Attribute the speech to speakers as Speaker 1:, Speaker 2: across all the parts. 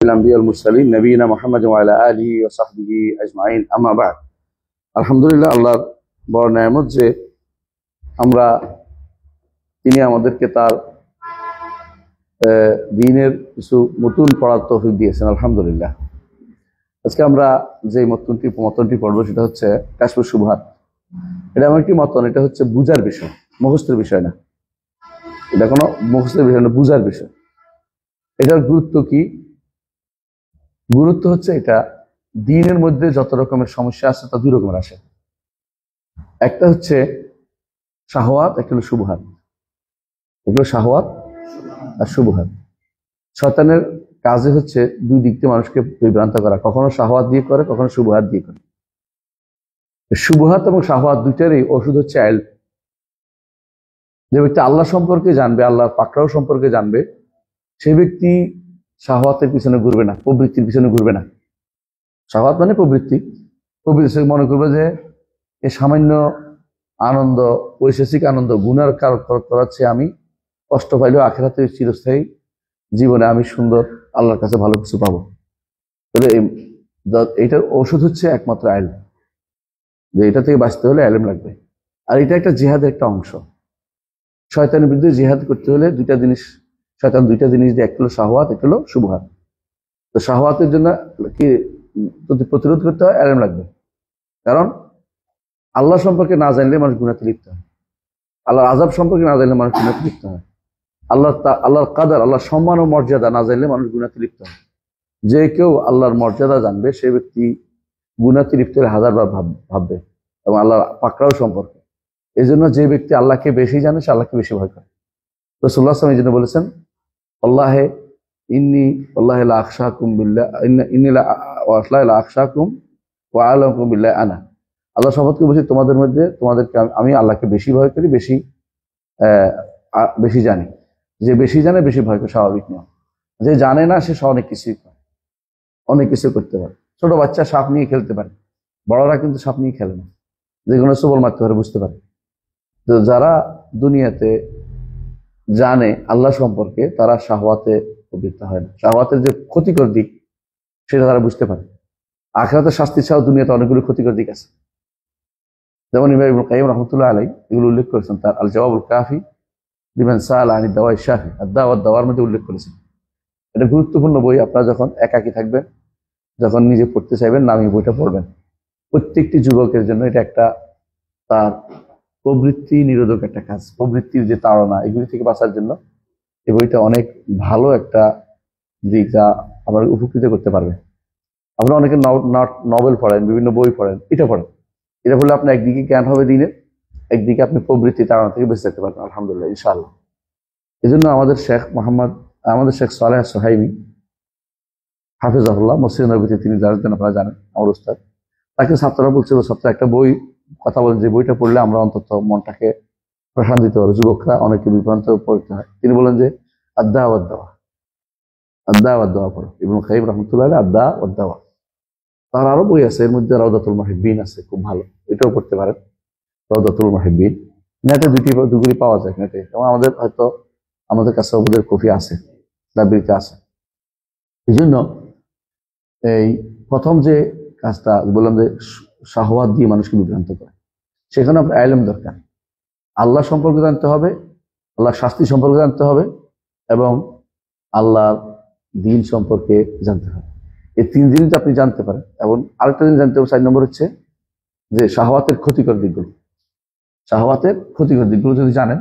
Speaker 1: الأنبياء المرسلين نبينا محمد وعلى آله وصحبه أجمعين أما بعد আলহামদুলিল্লাহ আল্লাহর বড় নিয়ামত যে আমরা তিনি আমাদেরকে তার দ্বীনের কিছু মতন পড়ার তৌফিক দিয়েছেন আলহামদুলিল্লাহ। আজকে আমরা যে মতনটি পড়বো সেটা হচ্ছে কাশফুস শুবহাত। এটা এমন একটি মতন, এটা হচ্ছে বুঝার বিষয়, মুখস্থের বিষয় না। এটা কোনো মুখস্থের বিষয় না, বুঝার বিষয়। এটার গুরুত্ব কি? গুরুত্ব হচ্ছে এটা দ্বীনের মধ্যে যত রকমের সমস্যা আছে তা দুই রকমের আসে। একটা হচ্ছে শাহওয়াত, একটা হলো শুবহাত। এগুলো শাহওয়াত আর শুবহাত। শয়তানের কাজে হচ্ছে দুই দিক থেকে মানুষকে বিভ্রান্ত করা, কখনো শাহওয়াত দিয়ে করে, কখনো শুবহাত দিয়ে করে। শুবহাত এবং শাহওয়াত দুইটারই ওষুধ হচ্ছে ইলম। যে ব্যক্তি আল্লাহ সম্পর্কে জানবে, আল্লাহর পাকড়াও সম্পর্কে জানবে, সেই ব্যক্তি শাহওয়াতের পিছনে ঘুরবে না, প্রবৃত্তির পিছনে ঘুরবে না। শাহওয়াত মানে প্রবৃত্তি মনে করবে যে এ সামান্য আনন্দ, ঐশিক আনন্দ, গুনার করাচ্ছে, আমি কষ্ট পাইলেও আখিরাতে চিরস্থায়ী জীবনে আমি সুন্দর আল্লাহর কাছে ভালো কিছু পাবো। তাহলে এইটার ওষুধ হচ্ছে একমাত্র ইলম, যে এটা থেকে বাঁচতে হলে ইলম লাগবে। আর এটা একটা জিহাদের একটা অংশ। শয়তানের বিরুদ্ধে জিহাদ করতে হলে শয়তান দুইটা জিনিস দিয়ে, একটা হলো শাহওয়াত, একটা হলো শুবহাত। তো শাহওয়াতের জন্য কি প্রতিরোধ করতে হয়? ইলম লাগবে। কারণ আল্লাহ সম্পর্কে না জানলে মানুষ গুনাহতে লিপ্ত হয়, আল্লাহর আযাব সম্পর্কে না জানলে মানুষ গুনাহতে লিপ্ত হয়, আল্লাহর কাদার, আল্লাহর সম্মান ও মর্যাদা না জানলে মানুষ গুনাহতে লিপ্ত হয়। যে কেউ আল্লাহর মর্যাদা জানবে সে ব্যক্তি গুনাহতে লিপ্ত হলে হাজারবার ভাববে, এবং আল্লাহর পাকড়াও সম্পর্কে। এই জন্য যে ব্যক্তি আল্লাহকে বেশি জানে সে আল্লাহকে বেশি ভয় করে। রাসূলুল্লাহ সাল্লাল্লাহু আলাইহি ওয়াসাল্লাম এই জন্য বলেছেন, আল্লাহে লা আখশাকুম বিল্লাহ ইন্নী লা আখশাকুম ওয়া আ'লামুকুম বিল্লাহ আনা। আল্লাহ শপথ করে বলছি, তোমাদের মধ্যে তোমাদেরকে আমি আল্লাহকে বেশি ভয় করি, বেশি জানি। যে বেশি জানে বেশি ভয় করে স্বাভাবিক নয়। যে জানে না সে অনেক কিছু করতে পারে। ছোট বাচ্চা সাপ নিয়ে খেলতে পারে, বড়রা কিন্তু সাপ নিয়ে খেলে না, যে কোনো সবল মারতে পারে, বুঝতে পারে। তো যারা দুনিয়াতে জানে আল্লাহ সম্পর্কে তারা শাহওয়াতে প্রবৃত্ত হয় না। শাহওয়াতের যে ক্ষতিকর দিক সেটা তারা বুঝতে পারে। আখিরাতের শাস্তি ছাড়াও দুনিয়াতে অনেকগুলো ক্ষতিকর দিক আছে। যেমন ইমাম ইবনে কাইয়্যিম রাহমাতুল্লাহ আলাইহি এগুলো উল্লেখ করেছেন তার আল জওয়াবুল কাফি লিমান সাআলা আনি দাওয়াই শাফি, দাওয়ার মধ্যে উল্লেখ করেছেন। এটা গুরুত্বপূর্ণ বই। আপনারা যখন একাকী থাকবেন, যখন নিজে পড়তে চাইবেন, নামিয়ে বইটা পড়বেন। প্রত্যেকটি যুবকের জন্য এটা একটা তার প্রবৃত্তি নিরোধক একটা কাজ। প্রবৃত্তির যে তাড়না, এগুলি থেকে বাঁচার জন্য এই বইটা অনেক ভালো একটা দিক, যা আমার উপকৃত করতে পারবে। আপনারা অনেকে নভেল পড়েন, বিভিন্ন বই পড়েন, এটা পড়েন। এটা পড়লে আপনার একদিকে জ্ঞান হবে দিনের, একদিকে আপনি প্রবৃত্তি তাড়না থেকে বেঁচে থাকতে পারবেন আলহামদুলিল্লাহ, ইনশাআল্লাহ। এই জন্য আমাদের শেখ সালেহ সোহাইবি হাফিজাহুল্লাহ, মসজিদ নববীতে তিনি জানেন, আপনারা জানেন, আমার উস্তাদ। তাকে ছাত্ররা বলছিল, ছাত্র একটা বই কথা বলেন যে বইটা পড়লে আমরা অন্তত মনটাকে প্রশান্তি দিতে পারবো। যুবকরা অনেকে বিভ্রান্ত পড়তে হয়। তিনি বলেন যে আদ-দাওয়া পড়ো, ইবনে কাইয়্যিম রাহমাতুল্লাহ আলাইহি আদ-দাওয়া। তার আরো বই আছে, এর মধ্যে রাউদাতুল মুহিব্বিন আছে, খুব ভালো, এটাও পড়তে পারেন। রাউদাতুল মুহিব্বিন নেটে দুগুলি পাওয়া যায় নেটে, এবং আমাদের কাছে ওদের কপি আছে, লাইব্রেরিতে আছে। এই জন্য এই প্রথম যে কাজটা বললাম যে শাহওয়াত দিয়ে মানুষকে বিভ্রান্ত করে, সেখানে আপনার ইলম দরকার। আল্লাহ সম্পর্কে জানতে হবে, আল্লাহর শাস্তি সম্পর্কে জানতে হবে, এবং আল্লাহর দ্বীন সম্পর্কে জানতে হবে। এই তিন জিনিস আপনি জানতে পারেন। এবং আরেকটা জিনিস জানতে হবে, 4 নম্বর হচ্ছে যে শাহওয়াতের ক্ষতিকর দিকগুলো যদি জানেন,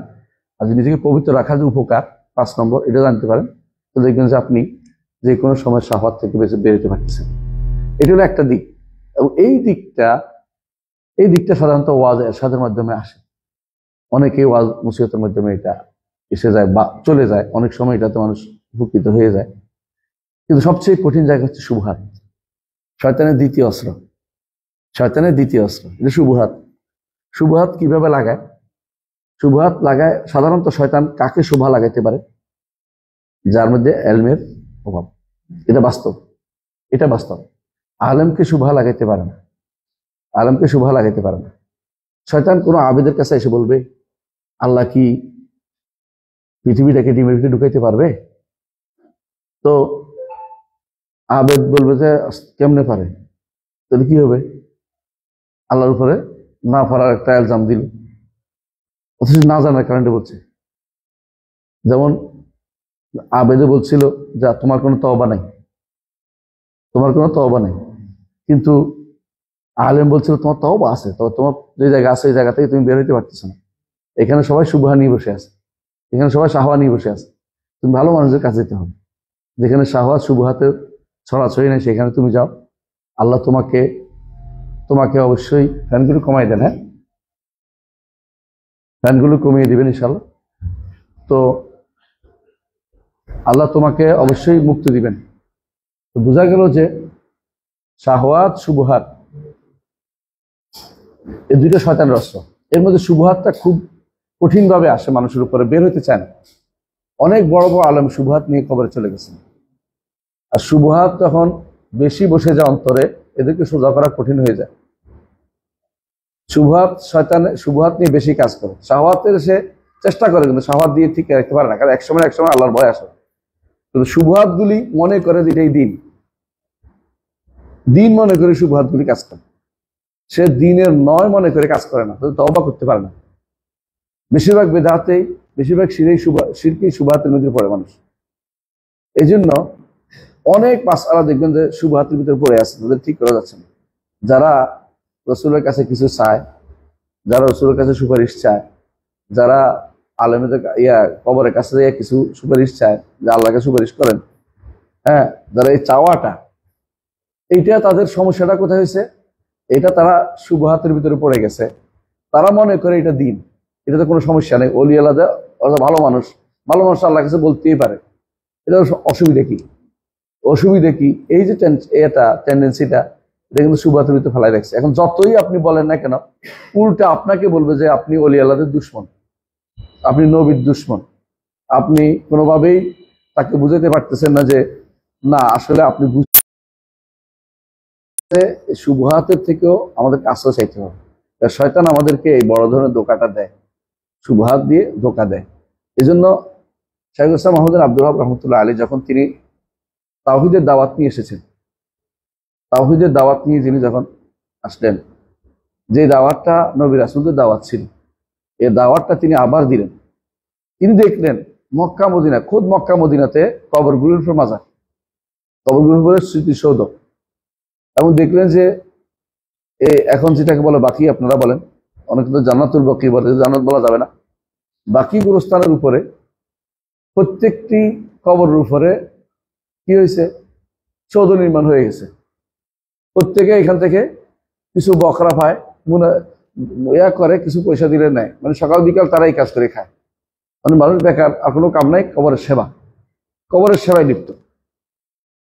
Speaker 1: আর যদি নিজেকে পবিত্র রাখার যে উপকার 5 নম্বর, এটা জানতে পারেন, তো দেখবেন যে আপনি যে কোনো সময় শাহওয়াত থেকে বেরোতে পারতেছেন। এটা হলো একটা দিক। এবং এই দিকটা সাধারণত ওয়াজ এরশাদের মাধ্যমে আসে। অনেকেই ওয়াজ নসিহতের মাধ্যমে এটা এসে যায় বা চলে যায়, অনেক সময় এটাতে মানুষ উপকৃত হয়ে যায়। কিন্তু সবচেয়ে কঠিন জায়গা হচ্ছে শুবহাত, শয়তানের দ্বিতীয় অস্ত্র। এটা শুবহাত কিভাবে লাগায়? শুবহাত লাগায় সাধারণত শয়তান কাকে শুভা লাগাইতে পারে? যার মধ্যে ইলমের অভাব। এটা বাস্তব। আলেমকে শুভা লাগাইতে পারে না। শয়তান কোনো আবেদের কাছে এসে বলবে, আল্লাহ কি পৃথিবীটাকে ডিমের ভিতরে ঢুকাইতে পারবে? তো আবেদ বলবে যে কেমনে পারে, তাহলে কি হবে? আল্লাহর উপরে না পারার একটা ইলজাম দিল, অথচ না জানার কারণে বলছে। যেমন আবেদে বলছিল যে তোমার কোনো তওবা নাই, তোমার কোনো তওবা নাই, কিন্তু আলেম বলছিল তোমার তওবা আছে, তো তোমার যে জায়গা আছে এই জায়গা থেকে তুমি বের হইতে পারতেছো না। এখানে সবাই শুভহা নিয়ে বসে আছে, এখানে সবাই শাহওয়া নিয়ে বসে আছে, তুমি ভালো মানুষের কাছে যেতে হবে। যেখানে শাহওয়াত শুভহাতে ছড়াছড়ি নেই সেখানে তুমি যাও। আল্লাহ তোমাকে তোমাকে অবশ্যই ফ্যানগুলো কমাই দেন, হ্যাঁ ফ্যানগুলো কমিয়ে দিবেন ইনশাল্লাহ। তো আল্লাহ তোমাকে অবশ্যই মুক্তি দিবেন। তো বোঝা গেল যে শাহওয়াত শুবহাত এই দুইটা শয়তানের অস্ত্র। এর মধ্যে শুবহাতটা খুব কঠিন ভাবে আসে মানুষের উপরে, বের হইতে চায় না। অনেক বড় বড় আলেম শুবহাত নিয়ে কবরে চলে গেছেন। আর শুবহাত তখন বেশি বসে যায় অন্তরে, এদেরকে সোজা করা কঠিন হয়ে যায়। শুবহাত নিয়ে বেশি কাজ করে। শাহওয়াতের সে চেষ্টা করে, কিন্তু শাহওয়াত দিয়ে ঠিক রাখতে পারে না, কারণ একসময় আল্লাহর ভয় আসে। কিন্তু শুবহাত গুলি মনে করে এটাই দিন মনে করে শুবহাত গুলি কাজ করে। সে দিনের নয় মনে করে কাজ করে না, তওবা করতে পারে না। বেশিরভাগ বেদাতেই, বেশিরভাগ শিরকি শুবহাতের মধ্যে পড়ে মানুষ। এই জন্য অনেক মাসআলা দেখবেন যে শুবহাতের ভিতরে পড়ে আছে, তাদের ঠিক করা যাচ্ছে না। যারা রাসূলের কাছে কিছু চায়, যারা রাসূলের কাছে সুপারিশ চায়, যারা আলেমদের কবরের কাছে কিছু সুপারিশ চায় যে আল্লাহকে সুপারিশ করেন, হ্যাঁ, যারা এই চাওয়াটা, এইটা তাদের সমস্যাটা কোথায় হয়েছে? এটা তারা শুবহাতের ভিতরে পড়ে গেছে। তারা মনে করে এটা দিন, এটাতে কোনো সমস্যা নেই, ওলি আলাদা ভালো মানুষ আল্লাহ কাছে বলতেই পারে। এটা অসুবিধা কি? এই যে টেন্ডেন্সিটা, এটা কিন্তু শুবহাতের ভিতরে ফেলাই রাখছে। এখন যতই আপনি বলেন না কেন, উল্টা আপনাকে বলবে যে আপনি ওলি আলাদের দুশমন, আপনি নবীর দুশমন। আপনি কোনোভাবেই তাকে বুঝাতে পারতেছেন না যে না, আসলে আপনি শুবহাতের থেকেও আমাদের আশ্রয় চাইতে হবে। শয়তান আমাদেরকে এই বড় ধরনের ধোঁকাটা দেয়, শুবহাত দিয়ে ধোঁকা দেয়। এই জন্য শাইখুল ইসলাম মুহাম্মদ আব্দুল ওয়াহাব রাহমাতুল্লাহ আলাইহি যখন তিনি তাওহীদের দাওয়াত নিয়ে এসেছেন, তাওহীদের দাওয়াত নিয়ে যিনি যখন আসলেন, যে দাওয়াতটা নবী রাসূলদের দাওয়াত ছিল, এই দাওয়াতটা তিনি আবার দিলেন। তিনি দেখলেন মক্কা মদিনা, খোদ মক্কা মদিনাতে কবরগুলোর উপর মাজার, কবরগুলোর উপরে স্মৃতিসৌধ, এবং দেখলেন যে এখন যেটাকে বলে বাকি, আপনারা বলেন, অনেকে তো জান্নাতুল বাকি বলে, জান্নাত বলা যাবে না, বাকি গুরুস্থানের উপরে প্রত্যেকটি কবরের উপরে কি হয়েছে? সৌধ নির্মাণ হয়ে গেছে। প্রত্যেকে এখান থেকে কিছু বকরা পায়, করে কিছু পয়সা দিলে নেয়, মানে সকাল বিকাল তারা এই কাজ করে খায়। মানে মানুষ বেকার, আর কোনো কাম নাই, কবরের সেবায় লিপ্ত।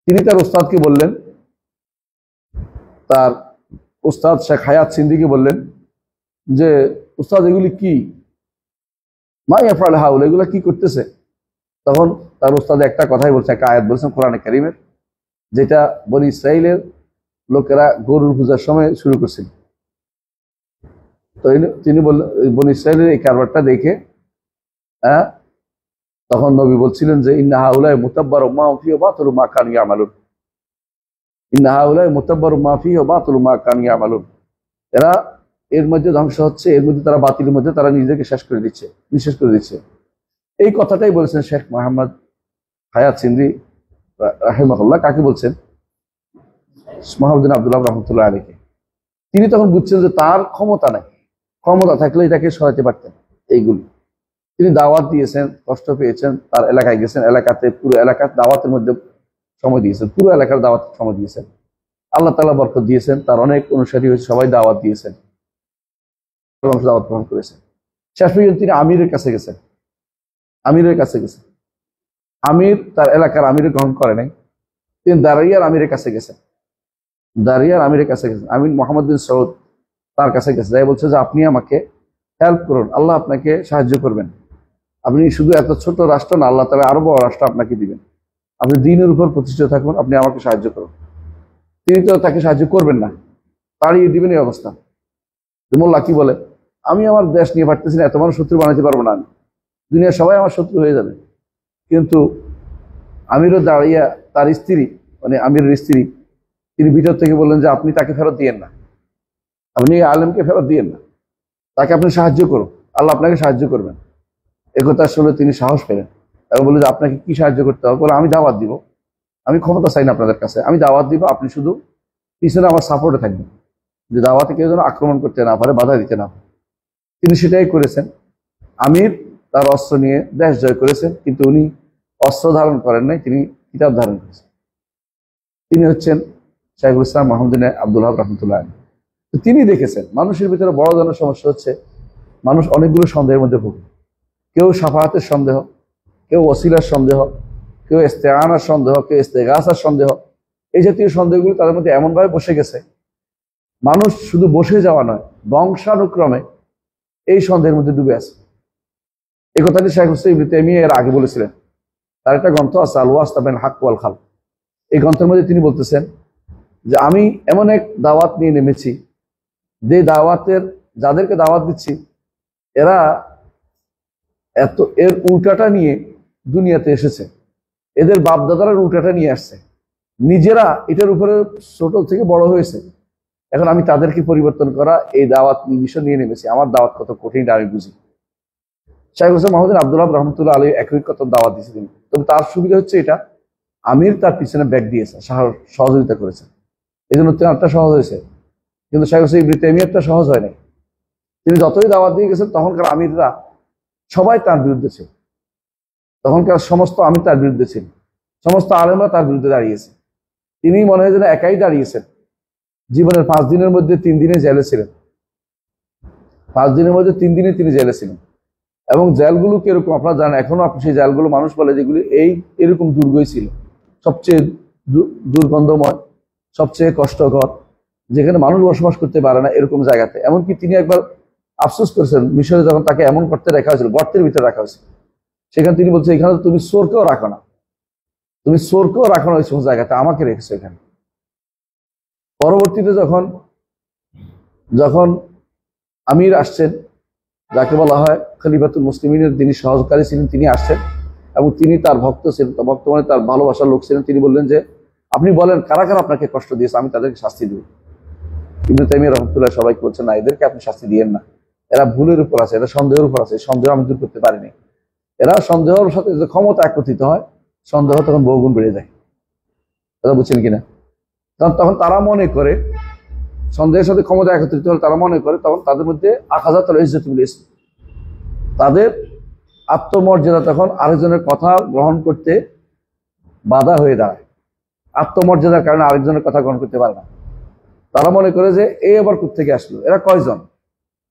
Speaker 1: তিনি তার ওস্তাদকে বললেন, তার ওস্তাদ শেখ হায়াত সিন্দিকে বললেন যে ওস্তাদ এগুলি কি, মা ইয়াফআল হাউল, এগুলো কি করতেছে? তখন তার ওস্তাদ একটা কথাই বলছে, একটা আয়াত বলছেন কোরআনে কারীমের, যেটা বনি ইসরাইলের লোকেরা গরুর পূজার সময় শুরু করছিল। তো তিনি বললেন, বনি ইসরাইলের এই কারবারটা দেখে তখন নবী বলছিলেন যে ইন্না হাউলাই মুতাব্বারু মা ফিহি বাতিলু মা কানু ইয়ামালুন, ইন্না হাউলাই মুতাব্বারু মা ফিহি বাতিলু মা কানু ইয়ামালুন। এরা এর মধ্যে ধ্বংস হচ্ছে, এর মধ্যে তারা বাতিলের মধ্যে তারা নিজেকে নিঃশেষ করে দিচ্ছে। এই কথাটাই বলেছেন শেখ মোহাম্মদ হায়াত সিন্দি রাহিমাহুল্লাহ। কাকে বলছেন? মুহাম্মদ আব্দুল ওয়াহাব রাহমাতুল্লাহ আলাইহি। তিনি তখন বুঝছেন যে তার ক্ষমতা নাই, ক্ষমতা থাকলে এটাকে সরাতে পারতেন। এইগুলি তিনি দাওয়াত দিয়েছেন, কষ্ট পেয়েছেন, তার এলাকায় গেছেন, এলাকাতে পুরো এলাকার দাওয়াতের মধ্যে সময় দিয়েছেন, পুরো এলাকার দাওয়াত সময় দিয়েছেন। আল্লাহ তাআলা বরকত দিয়েছেন, তার অনেক অনুসারী হয়েছে, সবাই দাওয়াত দিয়েছেন, দাওয়াত গ্রহণ করেছেন। শেষ পর্যন্ত তিনি আমিরের কাছে গেছেন। আমির তার এলাকার আমিরের গ্রহণ করে নাই, তিনি দারিয়ার আমিরের কাছে গেছেন। আমির মোহাম্মদ বিন সৌদ তার কাছে গেছে, যাই বলছে যে আপনি আমাকে হেল্প করুন, আল্লাহ আপনাকে সাহায্য করবেন। আপনি শুধু এত ছোট রাষ্ট্র না, আল্লাহ তাআলা আরো বড় রাষ্ট্র আপনাকে দিবেন। আপনি দ্বীনের উপর প্রতিষ্ঠিত থাকুন, আপনি আমাকে সাহায্য করুন। তিনি তো তাকে সাহায্য করবেন না, তাড়িয়ে দিবেন এই অবস্থা। মোল্লা কি বলে, আমি আমার দেশ নিয়ে পারতেছি না, এত মানুষ শত্রু বানাতে পারবো না, আমি দুনিয়ার সবাই আমার শত্রু হয়ে যাবে। কিন্তু আমিরও দাঁড়িয়ে তার স্ত্রী মানে আমিরের স্ত্রী, তিনি ভিতর থেকে বললেন যে আপনি তাকে ফেরত দিয়েন না, আপনি এই আলেমকে ফেরত দিয়েন না, তাকে আপনি সাহায্য করুন, আল্লাহ আপনাকে সাহায্য করবেন। একথা শুনে তিনি সাহস পেলেন এবং বললেন যে আপনাকে কি সাহায্য করতে হবে? বলে আমি দাওয়াত দিব, আমি ক্ষমতা চাই না আপনাদের কাছে, আমি দাওয়াত দিব, আপনি শুধু পিছনে আমার সাপোর্টে থাকবেন, যে দাওয়াতে কেউ যেন আক্রমণ করতে না পারে, বাধা দিতে না পারে। তিনি সেটাই করেছেন। আমির তার অস্ত্র নিয়ে দেশ জয় করেছেন, কিন্তু উনি অস্ত্র ধারণ করেন নাই, তিনি কিতাব ধারণ করেছেন। তিনি হচ্ছেন শাইখুল ইসলাম মাহমুদ আব্দুল ওয়াহাব রহমতুল্লাহ আলাইহি। তো তিনি দেখেছেন মানুষের ভিতরে বড় ধরনের সমস্যা হচ্ছে মানুষ অনেকগুলো সন্দেহের মধ্যে ভোগে। কেউ শাফাআতের সন্দেহ, কেউ ওসিলার সন্দেহ, কেউ ইস্তেআনার সন্দেহ, কেউ ইস্তেগাসার সন্দেহ। এই জাতীয় সন্দেহগুলো তাদের মধ্যে এমনভাবে বসে গেছে, মানুষ শুধু বসে যাওয়া নয়, বংশানুক্রমে এই সন্দেহের মধ্যে ডুবে আছে। এই কথাটি শাইখ হুসাইন ইবনে তাইমিয়া এর আগে বলেছিলেন। তার একটা গ্রন্থ আছে আল ওয়াসতা বাইন হাক্ক ওয়াল খাল। এই গ্রন্থের মধ্যে তিনি বলতেছেন যে আমি এমন এক দাওয়াত নিয়ে নেমেছি, যে দাওয়াতের যাদেরকে দাওয়াত দিচ্ছি এরা এর উল্টাটা নিয়ে দুনিয়াতে এসেছে, এদের বাপদাদারা উল্টাটা নিয়ে আসছে, নিজেরা এটার উপরে ছোট থেকে বড় হয়েছে। এখন আমি তাদেরকে পরিবর্তন করা এই দাওয়াত মিশন নিয়ে নেমেছি। আমার দাওয়াত কত কঠিন আমি বুঝি। শাইখ হোসেন মাহমুদ আব্দুল ওয়াহাব রহমতুল্লাহ আলাইহি একই কত দাওয়াত দিয়েছে তিনি। তবে তার সুবিধা হচ্ছে এটা, আমির তার পিছনে ব্যাগ দিয়েছে, সহযোগিতা করেছে, এই জন্য তারটা সহজ হয়েছে। কিন্তু শাইখ হোসেন ইবনে তাইমিয়ারটা সহজ হয় নাই। তিনি যতই দাওয়াত দিয়ে গেছেন তখনকার আমিররা সবাই তার বিরুদ্ধে ছিল, তখনকার সমস্ত আমির তার বিরুদ্ধে ছিল, সমস্ত আলেমরা তার বিরুদ্ধে দাঁড়িয়েছে। তিনি মনে হয় যেন একাই দাঁড়িয়েছেন। জীবনের 5 দিনের মধ্যে 3 দিনে জেলে ছিলেন, 5 দিনের মধ্যে 3 দিনে তিনি জেলে ছিলেন। এবং জেলগুলো কিরকম আপনারা জানেন, এখনো আপনি সেই জেলগুলো মানুষ বলে যেগুলি এরকম দুর্গই ছিল, সবচেয়ে দুর্গন্ধময়, সবচেয়ে কষ্টকর, যেখানে মানুষ বসবাস করতে পারে না এরকম জায়গাতে। এমনকি তিনি একবার আফসোস করেছেন, মিশরে যখন তাকে এমন করতে রাখা হয়েছিল, গর্তের ভিতরে রাখা হয়েছিল, সেখানে তিনি বলছেন এখানে তুমি চোরকেও রাখো না, তুমি চোরকেও রাখো না ওই সমস্ত জায়গাতে, আমাকে রেখেছো এখানে। পরবর্তীতে যখন আমির আসছেন, যাকে বলা হয় খলিফাতুল মুসলিমিনের যিনি সহকারী ছিলেন, তিনি আসছেন এবং তিনি তার ভক্ত ছিলেন, ভক্ত মানে তার ভালোবাসার লোক ছিলেন। তিনি বললেন যে আপনি বলেন কারা কারা আপনাকে কষ্ট দিয়েছে, আমি তাদেরকে শাস্তি দিব। ইবনে তাইমিয়া রাহমাতুল্লাহ সবাইকে বলছেন না, এদেরকে আপনি শাস্তি দিয়েন না, এরা ভুলের উপর আছে, এরা সন্দেহের উপর আছে, সন্দেহ আমি দূর করতে পারিনি। এরা সন্দেহের সাথে যে ক্ষমতা একত্রিত হয়, সন্দেহ তখন বহুগুণ বেড়ে যায়। কথা বুঝছেন কিনা? কারণ তখন তারা মনে করে সন্দেহের সাথে ক্ষমতা একত্রিত হলে তারা মনে করে তখন তাদের মধ্যে আখাযাতুল ইজ্জতুল ইসলাম, তাদের আত্মমর্যাদা তখন আরেকজনের কথা গ্রহণ করতে বাধা হয়ে দাঁড়ায়। আত্মমর্যাদার কারণে আরেকজনের কথা গ্রহণ করতে পারে না। তারা মনে করে যে এই আবার কোত্থেকে আসলো, এরা কয়জন,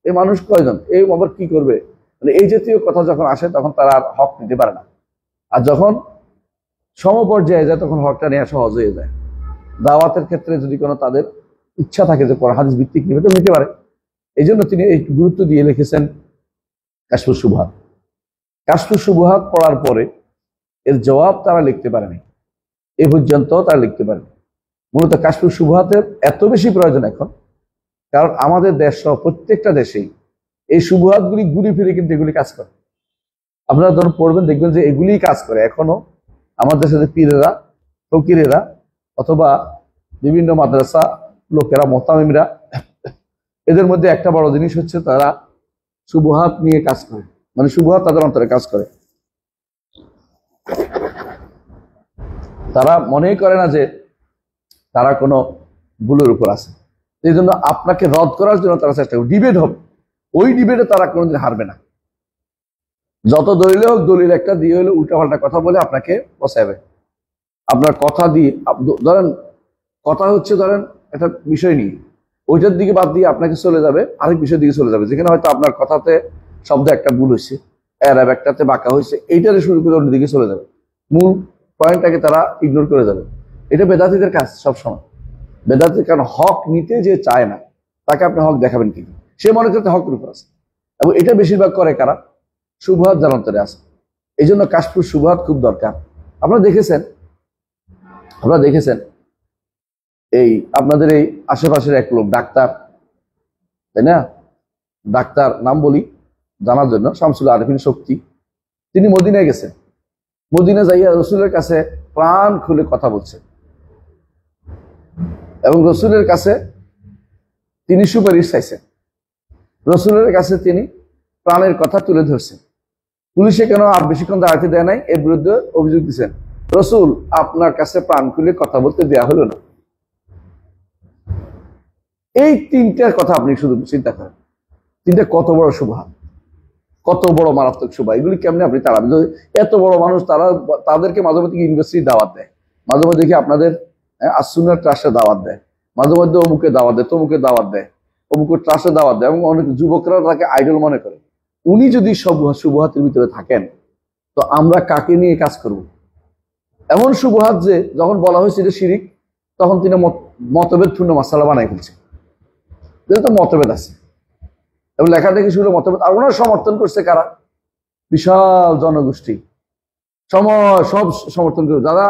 Speaker 1: এই মানুষ কয়জন, এই আবার কি করবে, মানে এই জাতীয় কথা যখন আসে তখন তারা আর হক নিতে পারে না। আর যখন সমপর্যায়ে যায় তখন হকটা নেওয়া সহজ হয়ে যায়। দাওয়াতের ক্ষেত্রে যদি কোনো তাদের ইচ্ছা থাকে যে হাদিস ভিত্তিক নিবে তো নিতে পারে। এই জন্য তিনি এই গুরুত্ব দিয়ে লিখেছেন কাশফুস শুবহাত। কাশফুস শুবহাত পড়ার পরে এর জবাব তারা লিখতে পারেনি, এ পর্যন্ত তারা লিখতে পারেনি। মূলত কাশফুস শুবহাতের এত বেশি প্রয়োজন এখন, কারণ আমাদের দেশ সহ প্রত্যেকটা দেশেই এই শুবহাতগুলি ঘুরে ফিরে কিন্তু এগুলি কাজ করে। আপনারা ধরুন পড়বেন, দেখবেন যে এগুলিই কাজ করে এখনো আমাদের সাথে। পীরেরা, ফকিরেরা অথবা বিভিন্ন মাদ্রাসা লোকেরা, মোহতামিমরা, এদের মধ্যে একটা বড় জিনিস হচ্ছে তারা শুবহাত নিয়ে কাজ করে, মানে শুবহাত তাদের অন্তরে কাজ করে। তারা মনেই করে না যে তারা কোনো ভুলের উপর আছে। এই জন্য আপনাকে রদ করার জন্য তারা চেষ্টা করে, ডিবেট হবে, ওই ডিবেটে তারা কোনোদিন হারবে না। যত দলিলে হোক, দলিল একটা দিয়ে হলে উল্টাপাল্টা কথা বলে আপনাকে বসাবে। আপনার কথা দিয়ে ধরেন কথা হচ্ছে, ধরেন একটা বিষয় নিয়ে, ওইটার দিকে বাদ দিয়ে আপনাকে চলে যাবে আরেক বিষয়ের দিকে চলে যাবে, যেখানে হয়তো আপনার কথাতে শব্দ একটা ভুল হয়েছে, এরাব একটাতে বাঁকা হয়েছে, এইটারে শুরু করে অন্যদিকে চলে যাবে, মূল পয়েন্টটাকে তারা ইগনোর করে যাবে। এটা বেদাতীদের কাজ সবসময়। বেদাতীর কারণ হক নিতে যে চায় না তাকে আপনি হক দেখাবেন কি? সে মনে করতে হকের উপর আছে, এবং এটা বেশিরভাগ করে কারা? শুবহাত যার অন্তরে আছে। এই জন্য কাশফুস শুবহাত খুব দরকার। আপনারা দেখেছেন এই আপনাদের এই আশেপাশের এক লোক ডাক্তার, তাই না? ডাক্তার নাম বলি জানার জন্য, শামসুল আরেফিন শক্তি। তিনি মদিনায় গেছেন, মদিনা যাইয়া রসুলের কাছে প্রাণ খুলে কথা বলছে। এবং রসুলের কাছে তিনি সুপারিশ চাইছেন, রসুলের কাছে তিনি প্রাণের কথা তুলে ধরছেন। পুলিশে কেন আর বেশিক্ষণ দাঁড়াতে দেয় নাই, এর বিরুদ্ধে অভিযোগ দিচ্ছেন, রসুল আপনার কাছে প্রাণ খুলে কথা বলতে দেয়া হলো না। এই তিনটার কথা আপনি শুধু চিন্তা করেন, তিনটা কত বড় শুভা, কত বড় মারাত্মক শুভা। এগুলি কেমনে আপনি তাড়াবেন? এত বড় মানুষ, তাদেরকে মাঝে মধ্যে ইউনিভার্সিটি দাওয়াত দেয়, মাঝে মধ্যে দেখি আপনাদের আসুনার ট্রাস্টে দাওয়াত দেয়, মাঝে মধ্যে অমুকে দাওয়াত দেয়, তমুকে দাওয়াত দেয়, অমুকের ট্রাস্টে দাওয়াত দেয়, এবং অনেক যুবকরা তাকে আইডল মনে করে। উনি যদি সব শুভহাতের ভিতরে থাকেন, তো আমরা কাকে নিয়ে কাজ করব? এমন শুভহাত যে যখন বলা হয়েছে এটা শিরিক, তখন তিনি মতভেদ পূর্ণ মাসালা বানাই ফেলছে। তো মতভেদ আছে এবং লেখা থেকে শুরু মতভেদ, আর ওনার সমর্থন করছে কারা? বিশাল জনগোষ্ঠী সব সমর্থন করে। যারা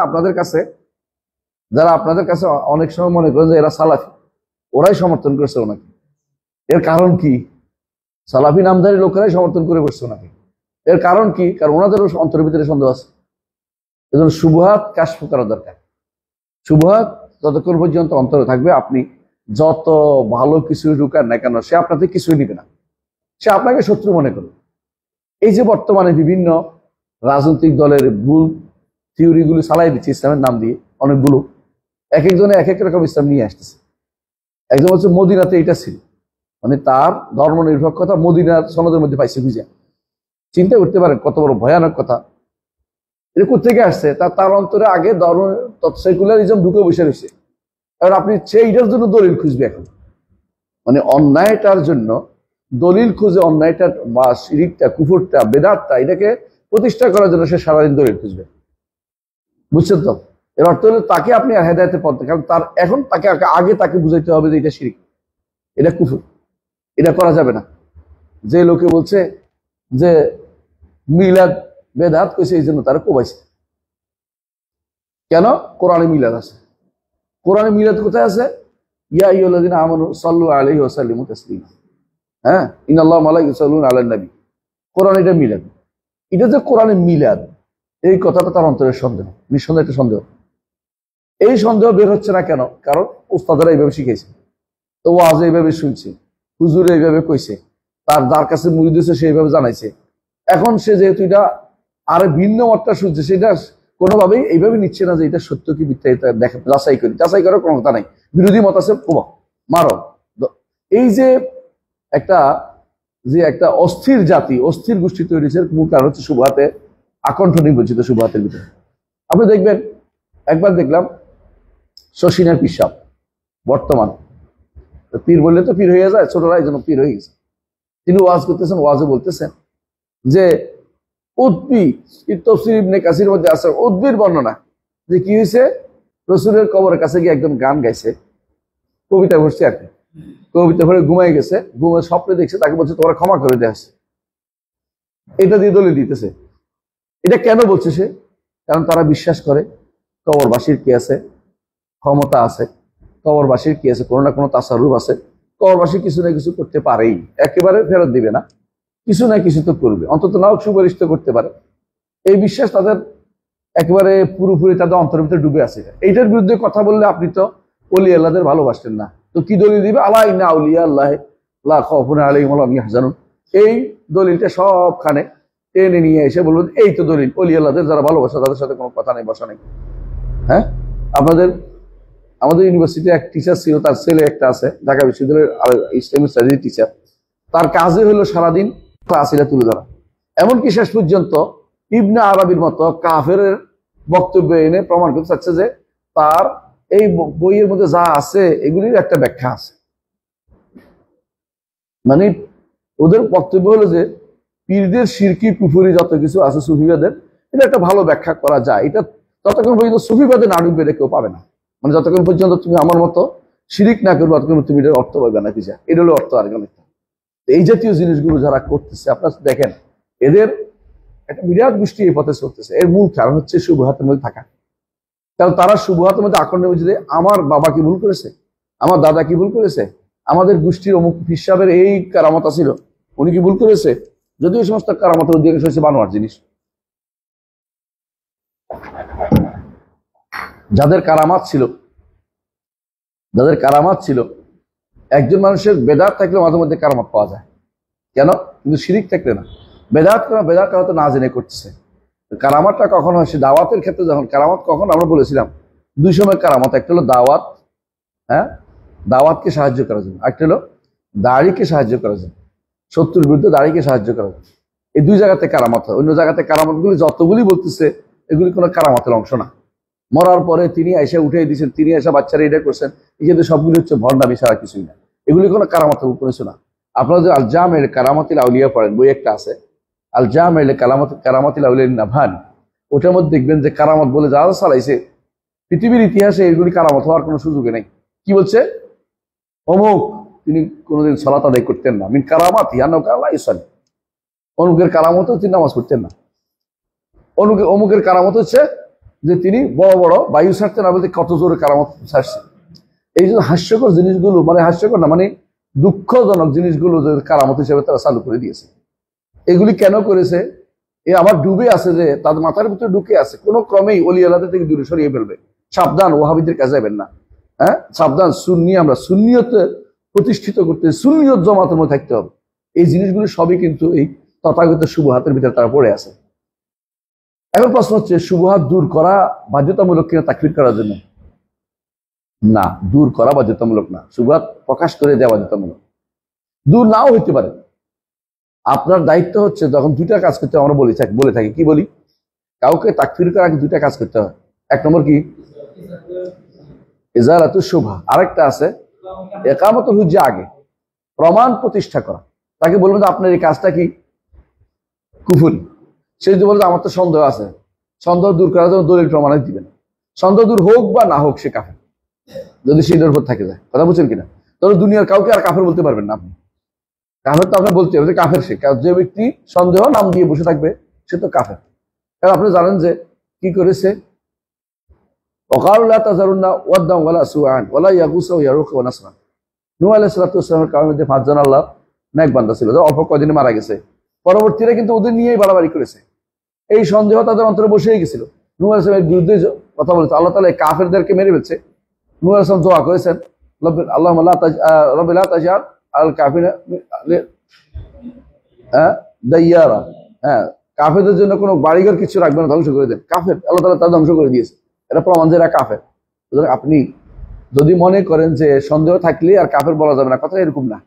Speaker 1: আপনাদের কাছে অনেক সময় মনে করেন যে এরা সালাফি, ওরাই সমর্থন করেছে ওনাকে। এর কারণ কি? সালাফি নামধারী লোকেরাই সমর্থন করে বসছে ওনাকে। এর কারণ কি? কারণ ওনাদেরও অন্তরের ভিতরে সন্দেহ আছে। এজন্য শুভহাত কাশফ করা দরকার। শুভহাত যতক্ষণ পর্যন্ত অন্তরে থাকবে, আপনি যত ভালো কিছু ঢুকান না কেন, সে আপনাদের কিছুই নিবে না, সে আপনাকে শত্রু মনে করবে। এই যে বর্তমানে বিভিন্ন রাজনৈতিক দলের ভুল থিওরিগুলি চালাই দিচ্ছে ইসলামের নাম দিয়ে, অনেকগুলো এক একজনে এক এক রকম ইসলাম নিয়ে আসতেছে। একজন হচ্ছে মদিনাতে এটা ছিল, মানে তার ধর্ম নিরপেক্ষতা মদিনার সনদের মধ্যে পাইছে বুঝে। চিন্তা করতে পারেন কত বড় ভয়ানক কথা। এটা কোথেকে আসছে? তার অন্তরে আগে ধর্ম সেকুলারিজম ঢুকে বসে রয়েছে। এবার আপনি সেইটার জন্য দলিল খুঁজবে এখন, মানে অন্যায়টার জন্য দলিল খুঁজে, অন্যায়টা বা শিরিকটা, কুফরটা, বেদাতটা, এটাকে প্রতিষ্ঠা করার জন্য সে সারাদিন দলিল খুঁজবে। বুঝছেন তো? এর অর্থ হলো তাকে আপনি হেদায়েতের পথ, কারণ তাকে বুঝাইতে হবে যে এটা শিরিক, এটা কুফর, এটা করা যাবে না। যে লোকে বলছে যে মিলাদ বেদাত কইছে, এই জন্য তারা কোবাইছে। কেন? কোরআনে মিলাদ আছে। কোরআনে মিলাদ কোথায় আছে? ইয়া আইয়ুহাল্লাযীনা আমানু সাল্লু আলাইহি ওয়া সাল্লিমু তাসলিমা। হ্যাঁ, ইন্নাল্লাহা ওয়া মালাইকাতুহু ইউসাল্লুনা আলান নবী। কোরআনে এটা মিলাদ। এটা যে কোরআনে মিলাদ, এই কথাটা তার অন্তরের সন্দেহ, নিঃসন্দেহে একটা সন্দেহ। এই সন্দেহ বের হচ্ছে না কেন? কারণ উস্তাদেরা এইভাবে শিখেছে, তো ওয়াজে এইভাবে শুনছে, হুজুরে এইভাবে কইছে, যার কাছে মুরিদ হয়েছে সেইভাবে জানাইছে। এখন সে যেহেতু এটা আরে ভিন্ন মতটা শুনছে, সেটা কোনোভাবেই এইভাবে নিচ্ছে না যে এটা সত্য কি মিথ্যা, এটা দেখা যাচাই করার কোনো কথা নাই। বিরোধী মত আছে, মারো। এই যে একটা অস্থির জাতি, অস্থির গোষ্ঠী তৈরি হয়েছে, মূল কারণ হচ্ছে শুভহাতে আকণ্ঠ নির্বাচিত শুভহাতের ভিতরে। আপনি দেখবেন, একবার দেখলাম শশিনার পিসাব বর্তমান পীর বললে তো পীর হয়ে যায়, ছোটরা এই জন্য পীর হয়ে গেছে। তিনি ওয়াজ করতেছেন, ওয়াজে বলতেছেন যে উদ্বি তফসির ইবনে কাসির মধ্যে আছে উদ্বির বর্ণনা, যে কি হয়েছে, রসুলের কবরের কাছে গিয়ে একদম গান গাইছে, কবিতা পড়ছে আর কি, কবিতা পড়ে ঘুমাই গেছে, ঘুমায় স্বপ্নে দেখছে, তাকে বলছে তোমরা ক্ষমা করে দেওয়া। এটা দিয়ে দলিল দিতেছে। এটা কেন বলছে সে? কারণ তারা বিশ্বাস করে কবরবাসীর কি আছে, ক্ষমতা আছে, কবরবাসীর কি আছে, কোনো না কোনো তাসারুফ আছে, কবরবাসী কিছু না কিছু করতে পারেই, একেবারে ফেরত দিবে না, কিছু না কিছু তো করবে, অন্তত নাও সুপারিশ তো করতে পারে। এই বিশ্বাস তাদের একেবারে পুরোপুরি তাদের অন্তরের ভিতরে ডুবে আছে। এইটার বিরুদ্ধে কথা বললে আপনি তো ওলি আল্লাহদের ভালোবাসতেন না, তো কি দলিল দিবে? আলা ইন্না আউলিয়া আল্লাহ লা খাউফুন আলাইহিম ওয়া লা হুম ইয়াহজানুন। এই দলিলটা সবখানে টেনে নিয়ে এসে বলবেন এই তো দলিল, ওলি আল্লাহদের যারা ভালোবাসে তাদের সাথে কোনো কথা নেই, বসা নেই। হ্যাঁ, আমাদের ইউনিভার্সিটি এক টিচার ছিল, তার ছেলে একটা আছে ঢাকা বিশ্ববিদ্যালয়ের ইসলামিক স্টাডিজ টিচার। তার কাজই হলো সারাদিন ক্লাসিটা তুলে ধরা, এমনকি শেষ পর্যন্ত ইবনে আরবির মতো কাফের বক্তব্য এনে প্রমাণ করতে চাচ্ছে যে তার এই বইয়ের মধ্যে যা আছে এগুলির একটা ব্যাখ্যা আছে। মানে ওদের বক্তব্য হলো যে পীরদের শিরকি কুফরি যত কিছু আছে সুফিবাদের, এটা একটা ভালো ব্যাখ্যা করা যায়। এটা ততক্ষণ পর্যন্ত সুফিবাদে না ঢুকবে কেউ পাবে না। মানে যতক্ষণ পর্যন্ত তুমি আমার মতো শিরিক না করবে, ততক্ষণ তুমি এটার অর্থ পাবে না। কিছু এটা হলো অর্থ। আর এই জাতীয় জিনিসগুলো যারা করতেছে, আপনারা দেখেন এদের একটা বিরাট গোষ্ঠী এই পথে চলতেছে। এর মূল কারণ হচ্ছে শুভহাতের মধ্যে থাকা। কারণ তারা শুভহাতের মধ্যে আকর্ষণের মধ্যে যে আমার বাবা কি ভুল করেছে, আমার দাদা কি ভুল করেছে, আমাদের গোষ্ঠীর অমুক হিসাবের এই কারামত ছিল, উনি কি ভুল করেছে। যদিও এই সমস্ত কারামতের অধিকাংশ হচ্ছে বানোয়ার জিনিস। যাদের কারামাত ছিল, যাদের কারামাত ছিল, একজন মানুষের বেদাত থাকলে মাঝে মধ্যে কারামাত পাওয়া যায়, কেন? কিন্তু শিরিক থাকলে না। বেদাতটা হয়তো না জেনে করতেছে। কারামাতটা কখন হয়? সে দাওয়াতের ক্ষেত্রে যখন কারামাত, কখন আমরা বলেছিলাম দুই সময় কারামাত। একটা হলো দাওয়াত, হ্যাঁ, দাওয়াতকে সাহায্য করার জন্য। একটা হলো দাড়িকে সাহায্য করার জন্য, শত্রুর বিরুদ্ধে দাড়িকে সাহায্য করার জন্য। এই দুই জায়গাতে কারামাত হয়। অন্য জায়গাতে কারামাতগুলি যতগুলি বলতেছে এগুলি কোনো কারামাতের অংশ না। মরার পরে তিনি এসে উঠে দিয়েছেন, তিনি এসে বাচ্চারা এটা করছেন, এই কিন্তু সবগুলি হচ্ছে ভণ্ডামি ছাড়া কিছুই না। এগুলি কোনো কারামাতের উপর কিছু না। আপনারা যে আল জামেল কারামাতিল আউলিয়া পড়েন, বই একটা আছে আল জামেল কারামাতিল আউলিয়া নাভান, ওটার মধ্যে দেখবেন যে কারামত বলে যা চালাইছে পৃথিবীর ইতিহাসে এগুলি কারামত হওয়ার কোনো সুযোগে নেই। কি বলছে? অমুক তিনি কোনোদিন সালাত আদায় করতেন না, মিন কারামাত অমুকের কারামত তিনি নামাজ পড়তেন না। অমুকের কারামত হচ্ছে যে তিনি বড় বড় বায়ু ছাড়তে না, বলতে কত জোরে কারামত ছাড়ছে। এই জন্য হাস্যকর জিনিসগুলো, মানে হাস্যকর না, মানে দুঃখজনক জিনিসগুলো যে কারামত হিসেবে তারা চালু করে দিয়েছে। এগুলি কেন করেছে? এ আবার ডুবে আছে, যে তাদের মাথার ভিতরে ঢুকে আছে, কোনো ক্রমেই অলি আল্লাহ থেকে দূরে সরিয়ে ফেলবে। সাবধান, ওয়াহাবিদের কাছে যাবেন না। হ্যাঁ, সাবধান, সুন্নি আমরা সুন্নিয়তে প্রতিষ্ঠিত করতে, সুন্নিয়ত জমাতের মধ্যে থাকতে হবে। এই জিনিসগুলো সবই কিন্তু এই তথাগত শুভহাতের ভিতরে তারা পড়ে আছে। এখন প্রশ্ন হচ্ছে, শুভহাত দূর করা বাধ্যতামূলক কিনা তাকফির করার জন্য? না, দূর করা বাধ্যতামূলক না। শুভহাত প্রকাশ করে দেওয়া বাধ্যতামূলক। দূর নাও হইতে পারে। আপনার দায়িত্ব হচ্ছে, যখন দুইটা কাজ করতে আমরা বলে থাকি, কি বলি? কাউকে তাকফির করার আগে দুইটা কাজ করতে হয়। এক নম্বর কি? ইজালাতু শুভহা। আরেকটা আছে ইকামাতুল হুজ্জা, আগে প্রমাণ প্রতিষ্ঠা করা। তাকে বলবেন যে আপনার এই কাজটা কি কুফরি। সে যদি বলে আমার তো সন্দেহ আছে, সন্দেহ দূর করার জন্য দলিল প্রমাণ দিবেন। সন্দেহ দূর হোক বা না হোক, সে কাফের, যদি সেটার উপর থাকে যায়। কথা বুঝছেন কিনা? তাহলে দুনিয়ার কাউকে আর কাফের বলতে পারবেন না আপনি। কাফের তো আপনার বলতে হবে যে কাফের সে। যে ব্যক্তি সন্দেহ নাম দিয়ে বসে থাকবে সে তো কাফের। কারণ আপনি জানেন যে কি করেছে? নূহ আলাইহিস সালামের কারণে 5 জন আল্লাহ নেক বান্দা ছিল, অল্প কদিনে মারা গেছে। পরবর্তীরা কিন্তু ওদের নিয়েই বাড়াবাড়ি করেছে। এই সন্দেহ তাদের অন্তরে বসেই গেছিল। নূহ আলাইহিস সালামের বিরুদ্ধে কথা বলেছে। আল্লাহ তাআলা কাফেরদেরকে মেরে ফেলছে। নূহ আলাইহিস সালাম দোয়া করেছেন, আল্লাহুম্মা লা তাজআল আল কাফিরা দাইয়ারা। হ্যাঁ, কাফেরদের জন্য কোনো বাড়িঘর কিছু রাখবে না, ধ্বংস করে দেন। কাফের, আল্লাহ তাআলা তা ধ্বংস করে দিয়েছে। এটা প্রমাণ যে এরা কাফের। আপনি যদি মনে করেন যে সন্দেহ থাকলে আর কাফের বলা যাবে না, কথা এরকম না।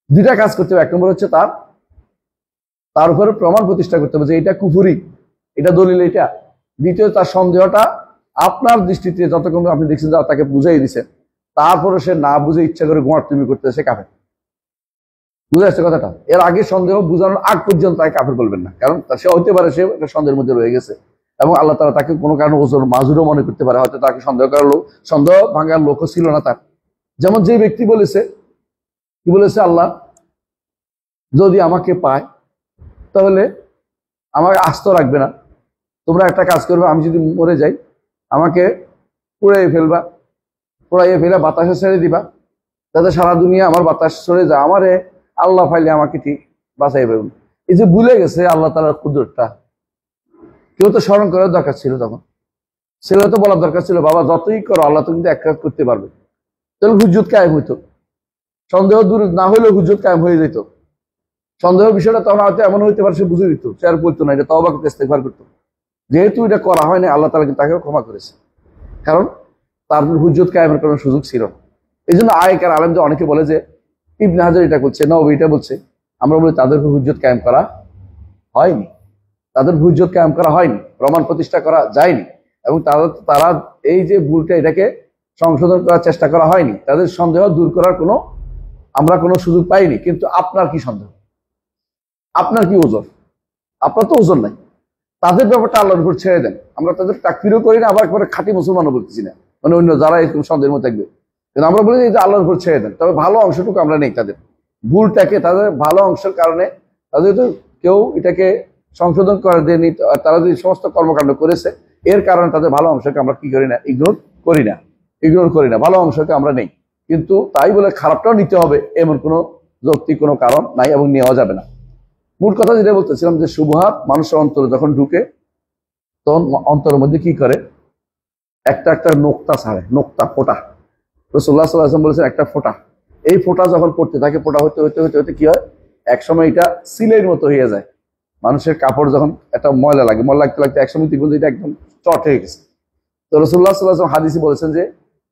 Speaker 1: দুইটা কাজ করতে হবে। এক নম্বর হচ্ছে তার উপরে প্রমাণ প্রতিষ্ঠা করতে হবে যে এটা কুফরি, এটা দলিল এটা। দ্বিতীয়, তার সন্দেহটা আপনার দৃষ্টিতে যতক্ষণ আপনি দেখছেন যে তাকে বুঝাই দিচ্ছেন, তারপরে সে না বুঝে ইচ্ছা করে গোয়ারতুমি করতে, সে কাফের। বুঝে আসছে কথাটা? এর আগে সন্দেহ বুঝানোর আগ পর্যন্ত তাকে কাফের বলবেন না, কারণ সে হতে পারে সে একটা সন্দেহের মধ্যে রয়ে গেছে এবং আল্লাহ তাআলা তাকে কোনো কারণে ওজোর মাজুরও মনে করতে পারে। হয়তো তাকে সন্দেহ ভাঙার লোকও ছিল না তার। যেমন যে ব্যক্তি বলেছে, কি বলেছে? আল্লাহ যদি আমাকে পায় তাহলে আমাকে আস্ত রাখবে না, তোমরা একটা কাজ করবে, আমি যদি মরে যাই আমাকে পুড়াইয়ে ফেলে বাতাসে ছেড়ে দিবা, যাতে সারা দুনিয়া আমার বাতাস সরে যায়, আমারে আল্লাহ পাইলে আমাকে ঠিক বাঁচাই পাবেন। এই যে ভুলে গেছে আল্লাহ তাআলার কুদরতটা, কেউ তো স্মরণ করার দরকার ছিল। তখন ছেলে তো বলার দরকার ছিল, বাবা যতই করো আল্লাহ তো কিন্তু এক কাজ করতে পারবে। তাহলে হুজ্জত কায়েম হইতো। সন্দেহ দূর না হলেও হুজ্জত কায়েম হয়ে যেত। সন্দেহ বিষয়টা তখন হয়তো এমন হইতে পারে সে বুঝে দিত, সে আর বলতো না, এটা তওবা করতে ইস্তেগফার করতো। যেহেতু এটা করা হয় না, আল্লাহ তাআলা কিন্তু তাকেও ক্ষমা করেছে, কারণ তার হুজ্জত কায়েমের কোনো সুযোগ ছিল না। এই জন্য আগেকার আলেমদের অনেকে বলে যে ইবনে হাজার এটা বলছে, নবী এটা বলছে। আমরা বলি তাদের হুজ্জত কায়েম করা হয়নি, তাদের হুজ্জত কায়েম করা হয়নি, প্রমাণ প্রতিষ্ঠা করা যায়নি, এবং তারা এই যে ভুলটা, এটাকে সংশোধন করার চেষ্টা করা হয়নি। তাদের সন্দেহ দূর করার আমরা কোনো সুযোগ পাইনি। কিন্তু আপনার কি সন্দেহ? আপনার কি ওজন? আপনার তো ওজন নাই। তাদের ব্যাপারটা আল্লাহর উপর ছেড়ে দেন। আমরা তাদের তাকফিরও করি না, আবার একবারে খাঁটি মুসলমানও বলতেছি না, মানে অন্য যারা এরকম সন্দেহের মধ্যে থাকবে। কিন্তু আমরা বলি যে আল্লাহর উপর ছেড়ে দেন। তবে ভালো অংশটুকু আমরা নেই তাদের ভুলটাকে, তাদের ভালো অংশের কারণে তাদের তো কেউ এটাকে সংশোধন করে দেয়নি। তারা যে সমস্ত কর্মকাণ্ড করেছে এর কারণে তাদের ভালো অংশকে আমরা কি করি না, ইগনোর করি না, ভালো অংশকে আমরা নেই। কিন্তু তাই বলে খারাপটাও নিতে হবে এমন কোনো যৌক্তিক কোনো কারণ নাই এবং নেওয়া যাবে না। মূল কথা যেটা বলতেছিলাম যে শুভহাত মানুষের অন্তরে যখন ঢুকে তখন অন্তরের মধ্যে কি করে, একটা নোক্তা ছাড়ে, নোক্তা ফোটা। রাসূলুল্লাহ সাল্লাল্লাহু আলাইহি ওয়াসাল্লাম বলেছেন একটা ফোঁটা, এই ফোঁটা যখন পড়তে থাকে, ফোঁটা হতে হতে হতে হতে কি হয়, একসময় এটা সিলের মতো হয়ে যায়। মানুষের কাপড় যখন একটা ময়লা লাগে, ময়লা লাগতে লাগতে একসময় দেখবেন যে এটা একদম চট হয়ে গেছে। তো রাসূলুল্লাহ সাল্লাল্লাহু আলাইহি ওয়াসাল্লাম হাদিসে বলেছেন যে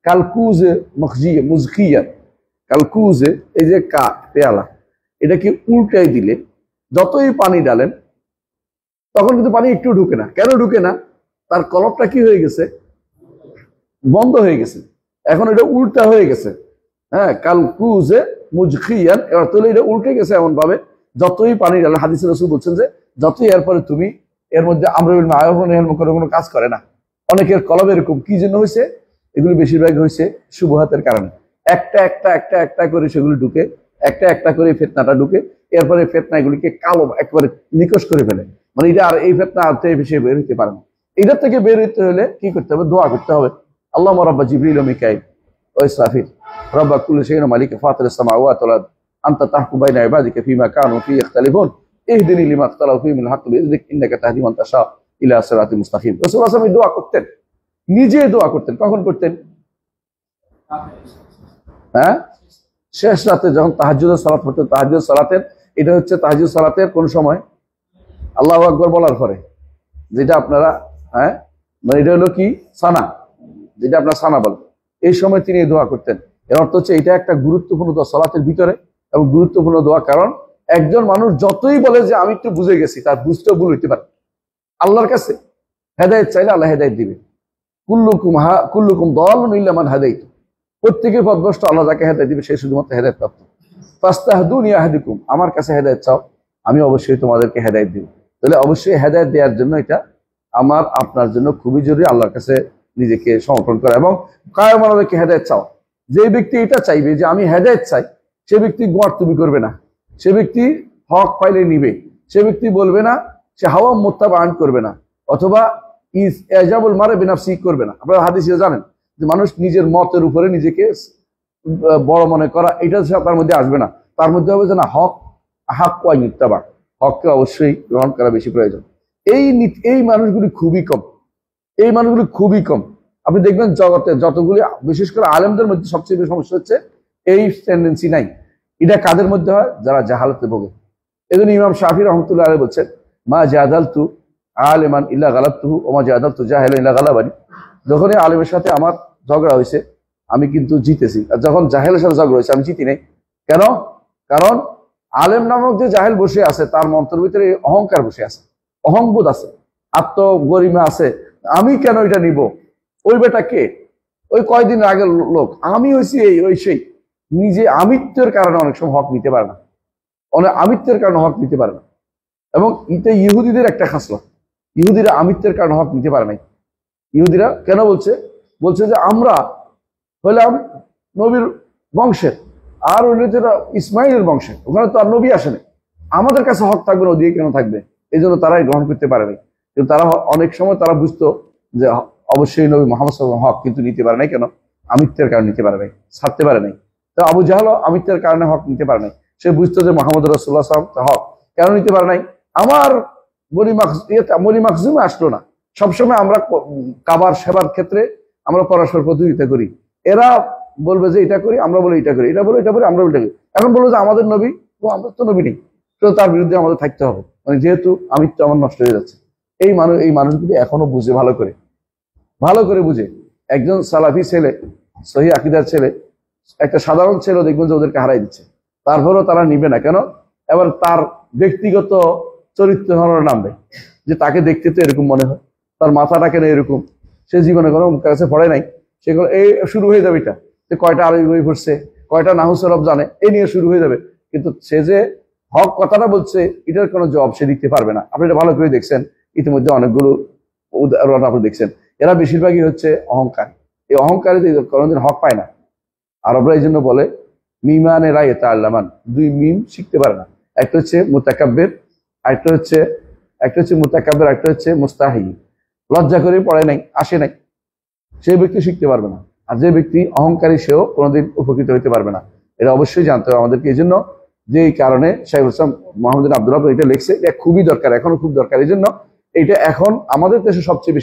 Speaker 1: কালকুজে মুজকিয়া, কালকুজে এই যে পেয়ালা, এটাকে উল্টাই দিলে যতই পানি ডালেন তখন কিন্তু পানি একটু ঢুকে না। কেন ঢুকে না? তার কলপটা কি হয়ে গেছে, বন্ধ হয়ে গেছে, এখন এটা উল্টা হয়ে গেছে। হ্যাঁ, কালকুজে মুজকিয়ান, এবার তাহলে এটা উল্টে গেছে এমন ভাবে যতই পানি ডালেন। হাদিসে রাসূল বলছেন যে যতই এরপরে তুমি এর মধ্যে আমর বিল মারুফ ওয়া নাহyi আনিল মুনকার কোনো কাজ করে না। অনেকের কলব এরকম, কি জন্য হয়েছে? এগুলো বেশিরভাগ হয়েছে শুবহাতের কারণে। একটা একটা একটা একটা করে সেগুলো ঢুকে, একটা একটা করে ফিতনাটা ঢুকে, এরপরে ফিতনা এগুলিকে কালো একবারে নিকশ করে ফেলে। মানে এটা আর এই ফিতনা আর থেকে বেশি বের হতে পারে না। এটার থেকে বের হতে হলে কি করতে হবে? দোয়া করতে হবে। আল্লাহুম্মা রাব্বা জিবরিল ওয়া মিকাইল ওয়া ইসরাফিল রাব্বা কুল্লি শাইইন ওয়া মালিকা ফাতিরিস সামাওয়াতি ওয়াল আরদ আনতা তাহকুম বাইনা ইবাদিকা ফীমা কানু ফীহি ইখতালিফুন ইহদিনি লিমা ইখতালাফু ফীহি মিনাল হাক্কি বিইযনিক ইন্নাকা তাহদি মান তাশা ইলা সিরাতিল মুস্তাকিম। রাসূলুল্লাহ সাল্লাল্লাহু আলাইহি ওয়াসাল্লাম দোয়া করতেন, নিজে দোয়া করতেন। কখন করতেন? হ্যাঁ, শেষ রাতে যখন তাহাজ্জুদের সালাত পড়তেন। তাহাজ্জুদ সালাতের, এটা হচ্ছে তাহাজ্জুদ সালাতের কোন সময়? আল্লাহু আকবার বলার পরে, যেটা আপনারা হ্যাঁ মানে এটা হলো কি সানা, যেটা আপনার সানা বলেন, এই সময় তিনি দোয়া করতেন। এর অর্থ হচ্ছে এটা একটা গুরুত্বপূর্ণ দোয়া সালাতের ভিতরে এবং গুরুত্বপূর্ণ দোয়া। কারণ একজন মানুষ যতই বলে যে আমি একটু বুঝে গেছি, তার বুঝতেও ভুল হইতে পারে। আল্লাহর কাছে হেদায়েত চাইলে আল্লাহ হেদায়েত দিবে। কুল্লুকুম দাল্লুন ইল্লা মান হাদাইতু, প্রত্যেকের পথভ্রষ্ট, আল্লাহ যাকে হেদায়েত দিবে সে শুধুমাত্র হেদায়েত প্রাপ্ত। ফাস্তাহদুনি আহদিকুম, আমার কাছে হেদায়েত চাও, আমি অবশ্যই তোমাদেরকে হেদায়েত দিব। তাহলে অবশ্যই হেদায়েত দেওয়ার জন্য এটা আমার আপনার জন্য খুবই জরুরি, আল্লাহর কাছে নিজেকে সমর্পণ করা এবং কায়মানকে হেদায়েত চাও। যে ব্যক্তি এটা চাইবে যে আমি হেদায়েত চাই, সে ব্যক্তি গোয়ার তুমি করবে না, সে ব্যক্তি হক পাইলে নিবে, সে ব্যক্তি বলবে না, সে হাওয়া মুত্তাবা আন করবে না, অথবা ইজাবুল মারে বিনাফসি করবে না। আপনারা হাদিসে জানেন যে মানুষ নিজের মতের উপরে নিজেকে বড় মনে করা, এটা তার মধ্যে আসবে না। তার মধ্যে হবে যে না, হক হাক ওয়াই মুত্তাবা, হককে অবশ্যই গ্রহণ করা বেশি প্রয়োজন। এই মানুষগুলি খুবই কম, এই মানুষগুলি খুবই কম। আপনি দেখবেন জগতে যতগুলি, বিশেষ করে আলেমদের মধ্যে সবচেয়ে বেশি সমস্যা হচ্ছে এই টেন্ডেন্সি নাই। এটা কাদের মধ্যে হয়? যারা জাহালাতে ভোগে। এজন্য ইমাম শাফি রহমতুল্লাহ আলাইহি বলছেন, মা জাদালতু আলেমান ইল্লা গালাবতুহু ওয়া মা জাদালতু জাহিলান ইল্লা গালাবানি। যখনই আলেমের সাথে আমার ঝগড়া হয়েছে আমি কিন্তু জিতেছি, আর যখন জাহেলের সাথে ঝগড়া হয়েছে আমি জিতি নাই। কেন? কারণ আলেম নামক যে জাহেল বসে আছে তার মন্ত্রের ভিতরে অহংকার বসে আছে, অহংবোধ আছে, আত্মগরিমা আছে। আমি কেন এটা নিব? ওই বেটা কে? ওই কয়দিন আগের লোক, আমি হয়েছি এই ওই সেই। নিজে আমিত্বের কারণে অনেক সময় হক নিতে পারে না, অনেক আমিত্বের কারণে হক নিতে পারে না। এবং এটা ইহুদিদের একটা খাসলত, ইহুদিরা আমিত্বের কারণে হক নিতে পারে নাই। ইহুদিরা কেন বলছে? বলছে যে আমরা হইলাম নবীর বংশের, আর অন্যরা ইসমাইলের বংশের, ওখানে তো আর নবী আসেনি, আমাদের কাছে হক থাকবে না, ওদিকে কেন থাকবে? এই জন্য তারাই গ্রহণ করতে পারেনি। কিন্তু তারা অনেক সময় তারা বুঝতো যে অবশ্যই নবী মুহাম্মদ সাল্লাল্লাহু আলাইহি ওয়াসাল্লাম হক, কিন্তু নিতে পারে নাই। কেন? আমিত্বের কারণে নিতে পারে নাই, ছাড়তে পারে নাই। তো আবু জাহল আমিত্বের কারণে হক নিতে পারে নাই। সে বুঝতো যে মুহাম্মদ রাসূলুল্লাহ সাল্লাল্লাহু আলাইহি ওয়াসাল্লাম হক, কেন নিতে পারে নাই? আমার বনি মাখজুমে আসলো না। সবসময় আমরা কাবার সেবার ক্ষেত্রে আমরা পরস্পর প্রতিযোগিতা করি। এরা বলবে যে এটা করি, আমরা বলি এটা করি, এটা বলে এটা করি, আমরা এটা করি। এখন বলবো যে আমাদের নবী, তো আমাদের তো নবী নেই, তো তার বিরুদ্ধে আমাদের থাকতে হবে। মানে যেহেতু আমিত্ব আমার নষ্ট হয়ে যাচ্ছে। এই মানুষগুলি এখনো বুঝে, ভালো করে বুঝে। একজন সালাফি ছেলে, সহি আকীদার ছেলে, একটা সাধারণ ছেলে দেখবেন যে ওদেরকে হারাই দিচ্ছে, তারপরেও তারা নিবে না। কেন? এবার তার ব্যক্তিগত চরিত্র নামবে, যে তাকে দেখতে তো এরকম মনে হয়, তার মাথাটা কেন এরকম, সে জীবনে কোনো কাছে পড়ে নাই, সেগুলো এই শুরু হয়ে যাবে। এটা যে কয়টা আরবি বই পড়ছে, কয়টা নাহু সরফ জানে, এই নিয়ে শুরু হয়ে যাবে। কিন্তু সে যে হক কথাটা বলছে এটার কোনো জবাব সে দিতে পারবে না। আপনি এটা ভালো করে দেখছেন, ইতিমধ্যে অনেকগুলো উদাহরণ আপনি দেখছেন। এরা বেশিরভাগই হচ্ছে অহংকার। এই অহংকারে কোনোদিন হক পায় না। আরবরা এই জন্য বলে মিমানে রায় তাআল্লামান, দুই মিম শিখতে পারে না। একটা হচ্ছে মুতাকাব্বির, একটা হচ্ছে মুতাকাব্বির, একটা হচ্ছে মুস্তাহি। লজ্জা করে পড়ে নাই, আসে নাই, সেই ব্যক্তি শিখতে পারবে না। আর যে ব্যক্তি অহংকারী সেও কোনোদিন উপকৃত হতে পারবে না। এটা অবশ্যই জানতে হবে আমাদেরকে। এই জন্য যে কারণে শাইখুল ইসলাম মোহাম্মদ আব্দুল ওয়াহাব এটা লিখছে, এটা খুবই দরকার, এখনো খুব দরকার। এই জন্য এটা এখন আমাদের দেশে সবচেয়ে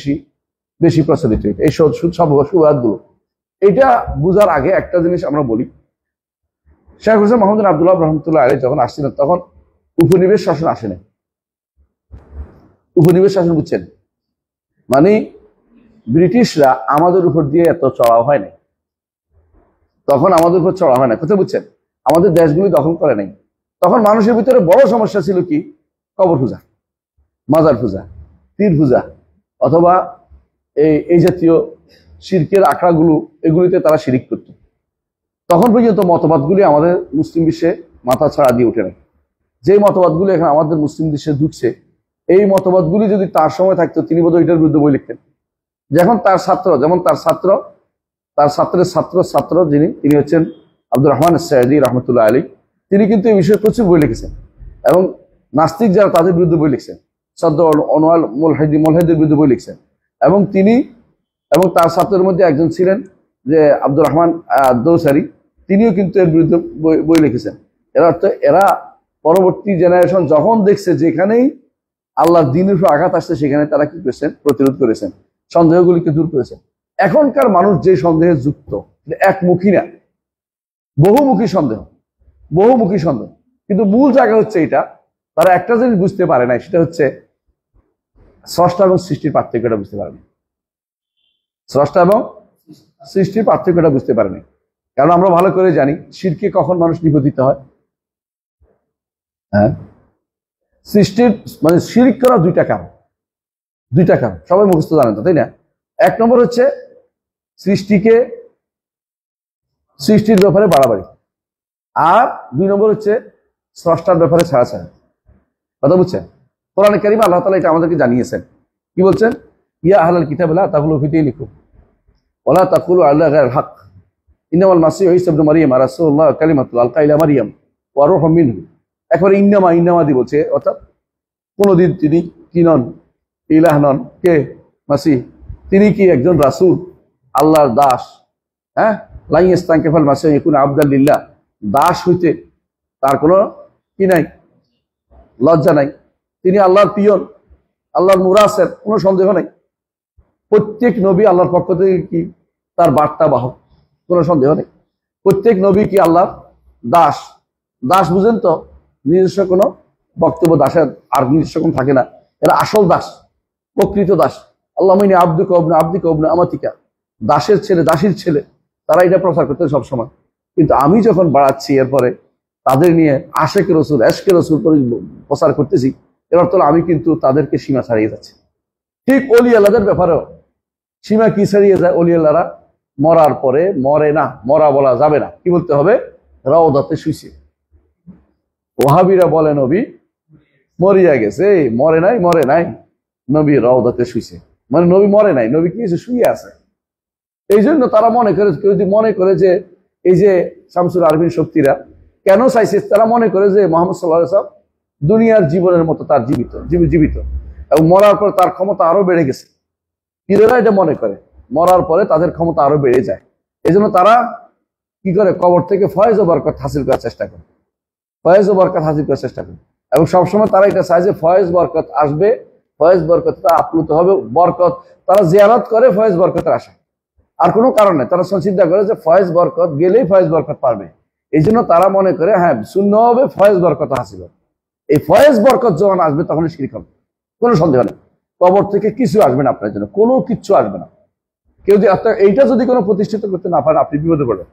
Speaker 1: বেশি প্রচলিত, এই সব শুভাদগুলো। এটা বুঝার আগে একটা জিনিস আমরা বলি, শেখ হোসেন মোহাম্মদ আব্দুল্লাহ রহমতুল্লাহ আলী যখন আসছিলেন তখন উপনিবেশ শাসন আসেনি। উপনিবেশ শাসন বুঝছেন, মানে ব্রিটিশরা আমাদের উপর দিয়ে এত চড়াও হয় নাই, তখন আমাদের উপর চড়া হয় না, কোথায় বুঝছেন, আমাদের দেশগুলি দখল করে নাই। তখন মানুষের ভিতরে বড় সমস্যা ছিল কি, কবর পূজা, মাজার পূজা, পীর পূজা, অথবা এই জাতীয় শিরকের আখড়াগুলো, এগুলিতে তারা শিরিক করত। তখন পর্যন্ত মতবাদগুলি আমাদের মুসলিম বিশ্বে মাথা ছাড়া দিয়ে উঠে নাই। যে মতবাদগুলি এখন আমাদের মুসলিম বিশ্বে ঢুকছে, এই মতবাদগুলি যদি তার সময় থাকতো তিনি বোধহয় এটার বিরুদ্ধে বই লিখতেন। যখন তার ছাত্র, যেমন তার ছাত্রের ছাত্র তিনি হচ্ছেন আব্দুর রহমান সৈয়দি রহমতুল্লাহ আলী, তিনি কিন্তু এই বিষয়ে প্রচুর বই লিখেছেন এবং নাস্তিক যারা তাদের বিরুদ্ধে বই লিখছেন, সদ্য অনওয়াল মোলহেদের বিরুদ্ধে বই লিখছেন। এবং তিনি এবং তার ছাত্রের মধ্যে একজন ছিলেন যে আব্দুর রহমান দৌসারি, তিনিও কিন্তু এর বিরুদ্ধে বই লিখেছেন। এর অর্থ এরা পরবর্তী জেনারেশন যখন দেখছে যেখানেই আল্লাহর দ্বীনের উপর আঘাত আসছে, সেখানে তারা কি করেছেন, প্রতিরোধ করেছেন, সন্দেহগুলিকে দূর করেছেন। এখনকার মানুষ যে সন্দেহে যুক্ত, একমুখী না, বহুমুখী সন্দেহ, কিন্তু মূল জায়গা হচ্ছে এটা, তারা একটা জিনিস বুঝতে পারে না, সেটা হচ্ছে স্রষ্টা এবং সৃষ্টির পার্থক্যটা বুঝতে পারে না। স্রষ্টা এবং সৃষ্টির পার্থক্যটা বুঝতে পারে না, কারণ আমরা ভালো করে জানি শিরকে কখন মানুষ নিবেদিত হয়। হ্যাঁ, সৃষ্টির মানে শিরক করা দুইটা কারণ, সবাই মুখস্থ জানেন তো, তাই না? এক নম্বর হচ্ছে সৃষ্টির ব্যাপারে বাড়াবাড়ি, আর দুই নম্বর হচ্ছে স্রষ্টার ব্যাপারে ছাড়াছাড়ি। কথা বুঝছেন? কোরআনে কারিমে আল্লাহ তাআলা এটা আমাদেরকে জানিয়েছেন। কি বলছেন? ইয়া আহলাল কিতাব লা তাগলু ফি দীনিকুম ওয়া লা তাকুলু আলা গায়রিল হক ইন্নামাল মাসীহু ঈসা ইবনে মারইয়াম রাসূলুল্লাহ কালিমাতুল আলকা ইলা মারইয়াম ওয়া রূহুম মিনহু। একবারে ইন্নামা দি বলছে, অর্থাৎ কোনদিন তিনি কি নন, ইলাহ নন। কে? মাসীহ। তিনি কি একজন রাসূল, আল্লাহর দাস। হ্যাঁ, লা ইস্তানকিফাল মাসীহু ইয়াকুনু আবদাল লিল্লাহ, দাস হইতে তার কোনো কি নাই, লজ্জা নাই। তিনি আল্লাহর পিয়ন, আল্লাহর মুরাসের, কোনো সন্দেহ নাই। প্রত্যেক নবী আল্লাহর পক্ষ থেকে কি তার বার্তা বাহক, কোনো সন্দেহ নেই। প্রত্যেক নবী কি আল্লাহর দাস বুঝেন তো, নিজস্ব কোনো বক্তব্য দাসের আর নিজস্ব কোনো থাকে না, এরা আসল দাস, প্রকৃত দাস। আল্লাহ মিনী আব্দুকা ওয়া আব্দিকা ওয়া আমাতিকা, দাসের ছেলে, দাসীর ছেলে, তারা এটা প্রচার করতে সবসময়। কিন্তু আমি যখন বাড়াচ্ছি, এরপরে তাদের নিয়ে আশেকে রসুল, এশকে রসুল প্রচার করতেছি, এর অর্থ আমি কিন্তু তাদেরকে সীমা ছাড়িয়ে যাচ্ছি। ঠিক ওলি আল্লাহদের ব্যাপারেও সীমা কি ছাড়িয়ে যায়? ওলি আল্লাহরা মরার পরে মরে না, মরা বলা যাবে না, কি বলতে হবে? রাউদাতে শুইছে। ওহাবিরা বলে নবী মরিয়া গেছে, মরে নাই, নবী রাউদাতে শুইছে, মানে নবী মরে নাই, নবী কি শুয়ে আছে। এই জন্য তারা মনে করে, কেউ যদি মনে করে যে এই যে শামসুল আরবিন শক্তিরা কেন চাইছে, তারা মনে করে যে মুহাম্মদ সাল্লাল্লাহু আলাইহি ওয়াসাল্লাম দুনিয়ার জীবনের মতো তার জীবিত এবং মরার পর তার ক্ষমতা আরো বেড়ে গেছে। পীরেরা এটা মনে করে, মরার পরে তাদের ক্ষমতা আরো বেড়ে যায়। এই জন্য তারা কি করে, কবর থেকে ফয়েজ ও বরকত হাসিল করার চেষ্টা করে, এবং সবসময় তারা এটা চায় যে ফয়েজ বরকত আসবে, ফয়েজ বরকতটা আপ্লুত হবে, বরকত তারা জিয়ারত করে ফয়েজ বরকতের আশা, আর কোনো কারণ নেই। তারা চিন্তা করে যে ফয়েজ বরকত গেলেই ফয়েজ বরকত পারবে, এই জন্য তারা মনে করে হ্যাঁ শূন্য হবে, ফয়েজ বরকত হাসিল হবে। এই ফয়েজ বরকত যখন আসবে তখন শিরক হবে, কোনো সন্দেহ নেই। কবর থেকে কিছু আসবে না আপনার জন্য, কোনো কিচ্ছু আসবে না। কেউ যদি আপনার এইটা যদি কোনো প্রতিষ্ঠিত করতে না পারেন, আপনি বিপদে পড়বেন।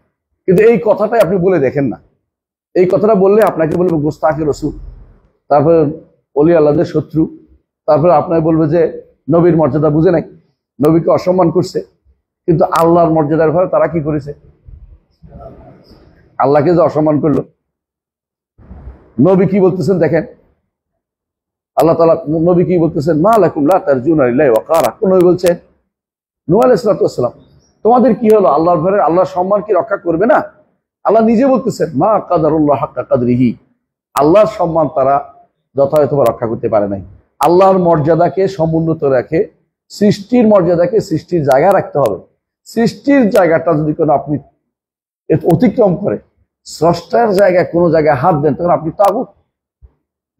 Speaker 1: কিন্তু এই কথাটাই আপনি বলে দেখেন না, এই কথাটা বললে আপনাকে বলবে গোস্তাকে রসুল, তারপরে ওলি আল্লাহদের শত্রু, তারপরে আপনাকে বলবে যে নবীর মর্যাদা বুঝে নাই, নবীকে অসম্মান করছে। কিন্তু আল্লাহর মর্যাদার ঘরে তারা কি করেছে? আল্লাহকে যে অসম্মান করলো। নবী কি বলতেছেন দেখেন, আল্লাহ তাআলা নবী কি বলতেছেন? মা লাকুম লা তারজুনা লিল্লাহি ওয়াকারা। কোন নবী বলছেন? নূহ আলাইহিস সালাতু ওয়াস সালাম, তোমাদের কি হলো, আল্লাহর ঘরে আল্লাহর সম্মান কি রক্ষা করবে না? আল্লাহ নিজে বলতেছেন মা কাদারুল্লাহ হাক্কা কাদরিহি, আল্লাহর সম্মান তারা যথাযথভাবে রক্ষা করতে পারে নাই। আল্লাহর মর্যাদাকে সমুন্নত রেখে সৃষ্টির মর্যাদাকে সৃষ্টির জায়গায় রাখতে হবে। সৃষ্টির জায়গাটা যদি কোনো আপনি অতিক্রম করে স্রষ্টার জায়গায় কোনো জায়গায় হাত দেন, তখন আপনি তাগুত।